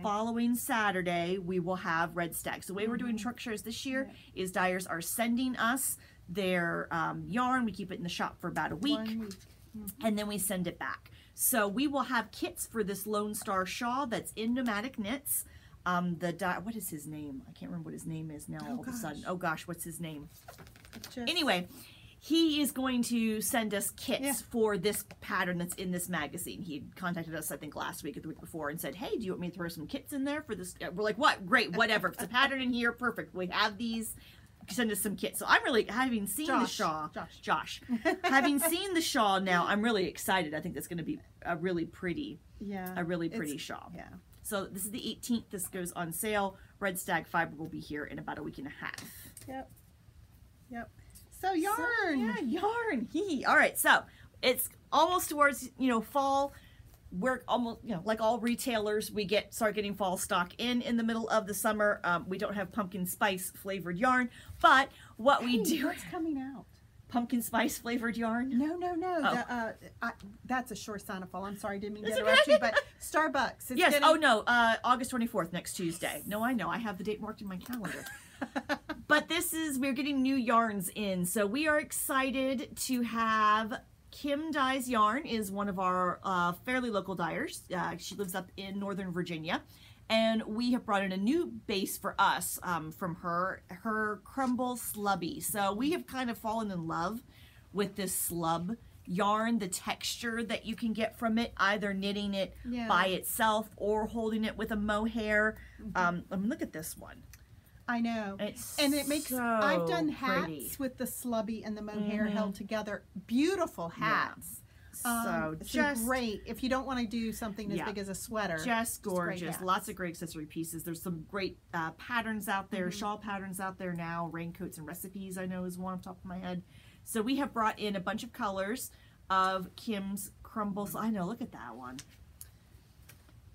following Saturday, we will have Red Stag. So the way we're doing trunk shows this year is dyers are sending us their yarn. We keep it in the shop for about a week. And then we send it back. So we will have kits for this Lone Star shawl that's in Nomadic Knits. What is his name? I can't remember what his name is now all of a sudden. Oh gosh, what's his name? Anyway, he is going to send us kits for this pattern that's in this magazine. He contacted us, I think, last week or the week before and said, hey, do you want me to throw some kits in there for this? We're like, what? Great, whatever. If it's a pattern in here, perfect. We have these. Send us some kits. So I'm really, having seen the shawl, Josh, having seen the shawl now, I'm really excited. I think that's going to be a really pretty, shawl. Yeah. So this is the 18th. This goes on sale. Red Stag Fiber will be here in about a week and a half. Yep. So yarn. Yarn. All right. So it's almost towards, fall. We're almost, like all retailers, we start getting fall stock in the middle of the summer. We don't have pumpkin spice flavored yarn, but what we do. What's coming out? Pumpkin spice flavored yarn? No. Oh. That's a sure sign of fall. I'm sorry, didn't mean to interrupt you, but Starbucks. Yes. August 24th, next Tuesday. No, I know. I have the date marked in my calendar. But we're getting new yarns in, so we are excited to have. Kim Dyes Yarn is one of our fairly local dyers. She lives up in Northern Virginia, and we have brought in a new base for us from her Crumble Slubby. So we have kind of fallen in love with this slub yarn, the texture that you can get from it, either knitting it by itself or holding it with a mohair. Look at this one. I know. And it makes, I've done hats with the slubby and the mohair held together. Beautiful hats. So just great if you don't want to do something as big as a sweater. Just gorgeous. Lots of great accessory pieces. There's some great patterns out there, shawl patterns out there now. Raincoats and recipes, I know, is one off the top of my head. So we have brought in a bunch of colors of Kim's Crumble. I know, look at that one.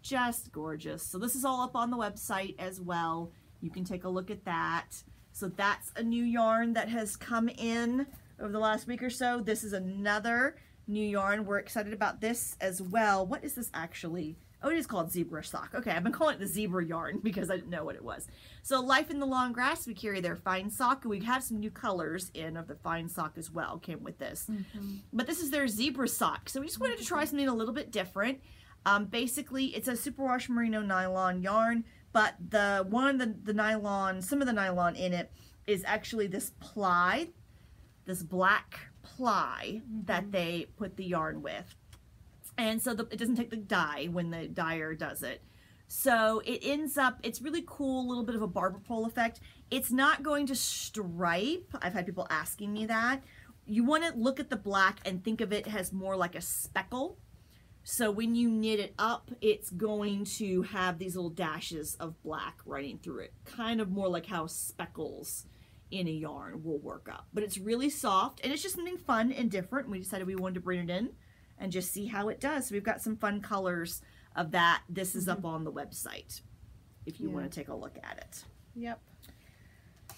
Just gorgeous. So this is all up on the website as well. You can take a look at that. So that's a new yarn that has come in over the last week or so. This is another new yarn. We're excited about this as well. What is this actually? Oh, it is called Zebra Sock. Okay, I've been calling it the zebra yarn because I didn't know what it was. So Life in the Long Grass, we carry their fine sock. We have some new colors in of the fine sock as well, came with this. But this is their zebra sock. So we just wanted to try something a little bit different. Basically, it's a superwash merino nylon yarn. But the nylon, some of the nylon in it is actually this ply, this black ply that they put the yarn with. And so it doesn't take the dye when the dyer does it. So it ends up, it's really cool, a little bit of a barber pole effect. It's not going to stripe. I've had people asking me that. You want to look at the black and think of it as more like a speckle. So when you knit it up, it's going to have these little dashes of black running through it. Kind of more like how speckles in a yarn will work up. But it's really soft, and it's just something fun and different. We decided we wanted to bring it in and just see how it does. So we've got some fun colors of that. This is up on the website if you want to take a look at it. Yep.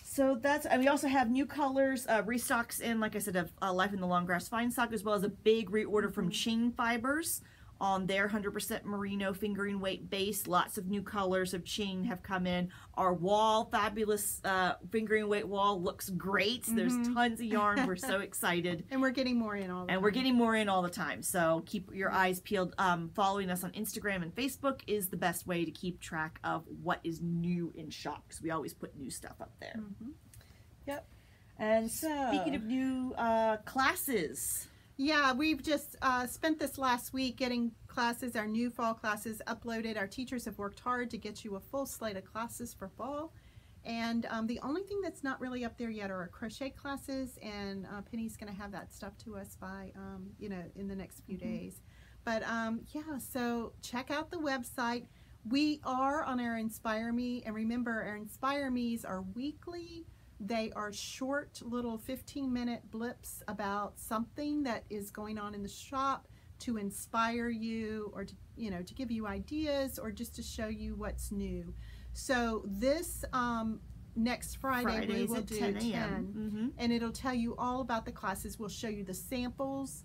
So that's, and we also have new colors, restocks in, like I said, of Life in the Long Grass Fine Sock, as well as a big reorder from Chain Fibers on their 100% merino fingering weight base. Lots of new colors of chain have come in. Our wall, fabulous fingering weight wall, looks great. There's tons of yarn. We're so excited. And we're getting more in all the time. And we're getting more in all the time. So keep your eyes peeled. Following us on Instagram and Facebook is the best way to keep track of what is new in shop, because we always put new stuff up there. Yep. And speaking of new classes. Yeah, we've just spent this last week getting classes, our new fall classes uploaded. Our teachers have worked hard to get you a full slate of classes for fall. And the only thing that's not really up there yet are our crochet classes, and Penny's going to have that stuff to us by, you know, in the next few days. But yeah, so check out the website. We are on our Inspire Me, and remember, our Inspire Me's are weekly. They are short little 15-minute blips about something that is going on in the shop to inspire you, or to, you know, to give you ideas, or just to show you what's new. So this next Friday we will do 10, and it'll tell you all about the classes. We'll show you the samples.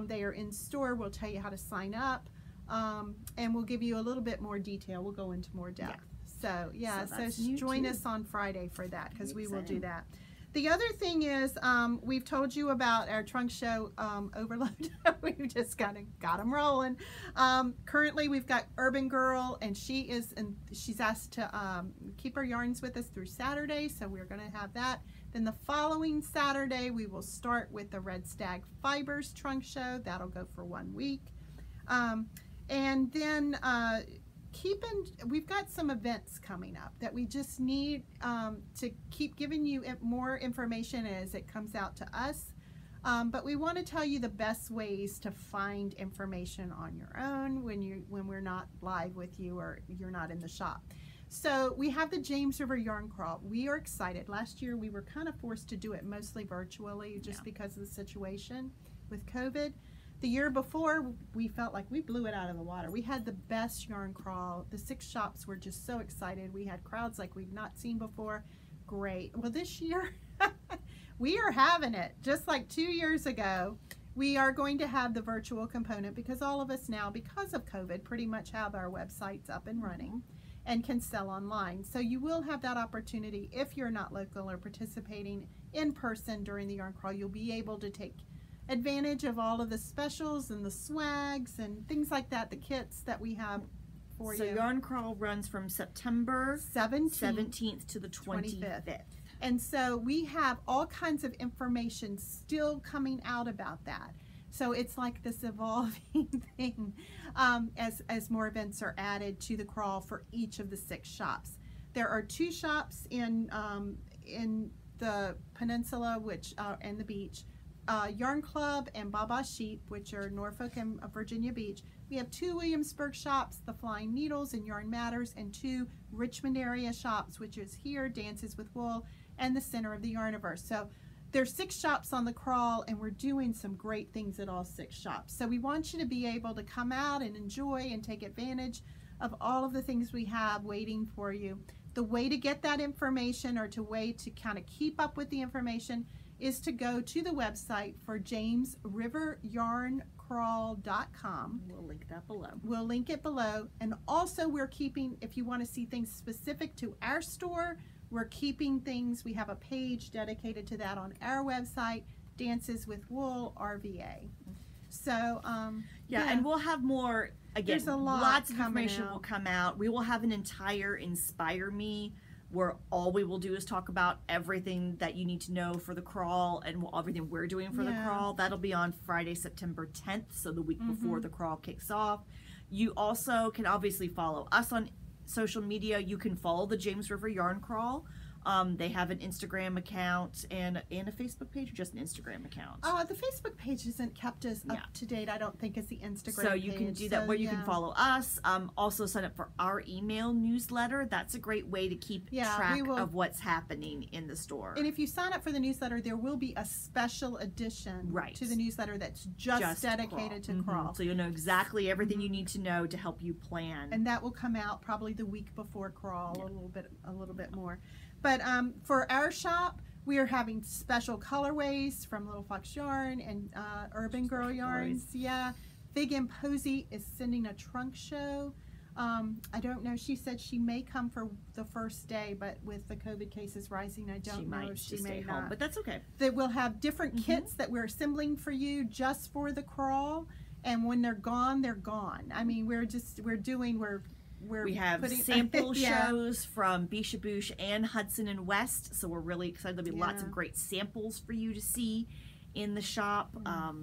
They are in store. We'll tell you how to sign up, and we'll give you a little bit more detail. We'll go into more depth. So yeah, so join us on Friday for that, because we will do that. The other thing is, we've told you about our trunk show overload. We've just got them rolling. Currently, we've got Urban Girl, and she's asked to keep her yarns with us through Saturday, so we're going to have that. Then the following Saturday, we will start with the Red Stag Fibers trunk show. That'll go for 1 week, and then we've got some events coming up that we just need to keep giving you more information as it comes out to us. But we want to tell you the best ways to find information on your own when we're not live with you, or you're not in the shop. So we have the James River Yarn Crawl. We are excited. Last year we were kind of forced to do it mostly virtually, just because of the situation with COVID. The year before, we felt like we blew it out of the water. We had the best yarn crawl. The 6 shops were just so excited. We had crowds like we've not seen before. Great. Well, this year, we are having it. Just like 2 years ago, we are going to have the virtual component, because all of us now, because of COVID, pretty much have our websites up and running and can sell online. So you will have that opportunity. If you're not local or participating in person during the yarn crawl, you'll be able to take advantage of all of the specials and the swags and things like that, the kits that we have for you. So Yarn Crawl runs from September 17th to the 25th. And so we have all kinds of information still coming out about that. So it's like this evolving thing as more events are added to the crawl for each of the 6 shops. There are 2 shops in the peninsula, which and the beach. Yarn Club and Baba Sheep, which are Norfolk and Virginia Beach. We have 2 Williamsburg shops, the Flying Needles and Yarn Matters, and 2 Richmond area shops, which is here, Dances with Wool, and the Center of the Yarniverse. So there's 6 shops on the crawl, and we're doing some great things at all 6 shops. So we want you to be able to come out and enjoy and take advantage of all of the things we have waiting for you. The way to get that information, or to way to kind of keep up with the information, is to go to the website for jamesriveryarncrawl.com. We'll link that below. We'll link it below. And also, we're keeping, if you want to see things specific to our store, we're keeping things, we have a page dedicated to that on our website, Dances with Wool RVA. So yeah, and we'll have more, again, there's a lot lots of information will come out. We will have an entire Inspire Me, where all we will do is talk about everything that you need to know for the crawl, and everything we're doing for the crawl. That'll be on Friday, September 10th, so the week before the crawl kicks off. You also can obviously follow us on social media. You can follow the James River Yarn Crawl. They have an Instagram account and a Facebook page, or just an Instagram account? The Facebook page isn't kept as up to date, I don't think, as the Instagram So you page. can do that, where you can follow us. Also sign up for our email newsletter. That's a great way to keep track of what's happening in the store. And if you sign up for the newsletter, there will be a special edition to the newsletter that's just dedicated to crawl. So you'll know exactly everything you need to know to help you plan. And that will come out probably the week before crawl, a little bit more. But for our shop, we are having special colorways from Little Fox Yarn and Urban Girl Yarns. Yeah, Fig and Posy is sending a trunk show. I don't know. She said she may come for the first day, but with the COVID cases rising, I don't know if she may not. Home, but that's okay. That we'll have different kits that we're assembling for you just for the crawl, and when they're gone, they're gone. I mean, we have sample shows from Bisha Boosh and Hudson and West, so we're really excited. There'll be lots of great samples for you to see in the shop.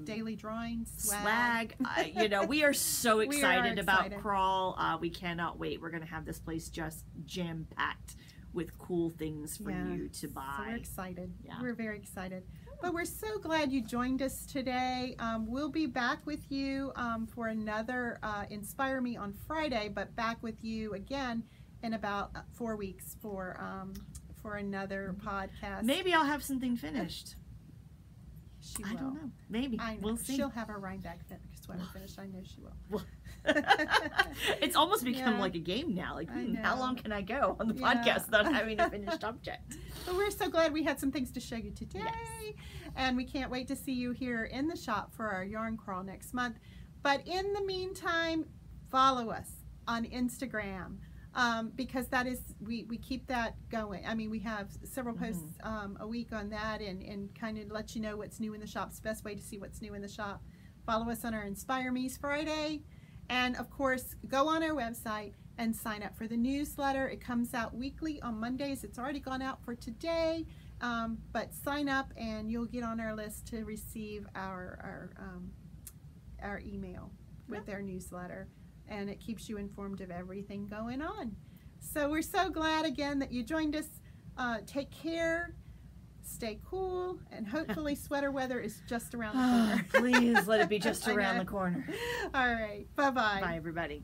Daily drawings, swag. You know, we are so excited about crawl. We cannot wait. We're going to have this place just jam-packed with cool things for you to buy. So we're excited. Yeah. We're very excited. But we're so glad you joined us today. We'll be back with you for another Inspire Me on Friday, but back with you again in about 4 weeks for another podcast. Maybe I'll have something finished. I don't know. Maybe. I know. We'll see. She'll have her Rhinebeck sweater finished. I know she will. It's almost become like a game now. Like, how long can I go on the podcast without having a finished object? But we're so glad we had some things to show you today. Yes. And we can't wait to see you here in the shop for our yarn crawl next month. But in the meantime, follow us on Instagram. Because that is, we keep that going. I mean, we have several posts a week on that and kind of let you know what's new in the shop. It's the best way to see what's new in the shop. Follow us on our Inspire Me's Friday. And of course, go on our website and sign up for the newsletter. It comes out weekly on Mondays. It's already gone out for today. But sign up and you'll get on our list to receive our email with their newsletter. And it keeps you informed of everything going on. So we're so glad again that you joined us. Take care, stay cool, and hopefully sweater weather is just around the corner. Please let it be just around the corner. All right, bye-bye. Bye, everybody.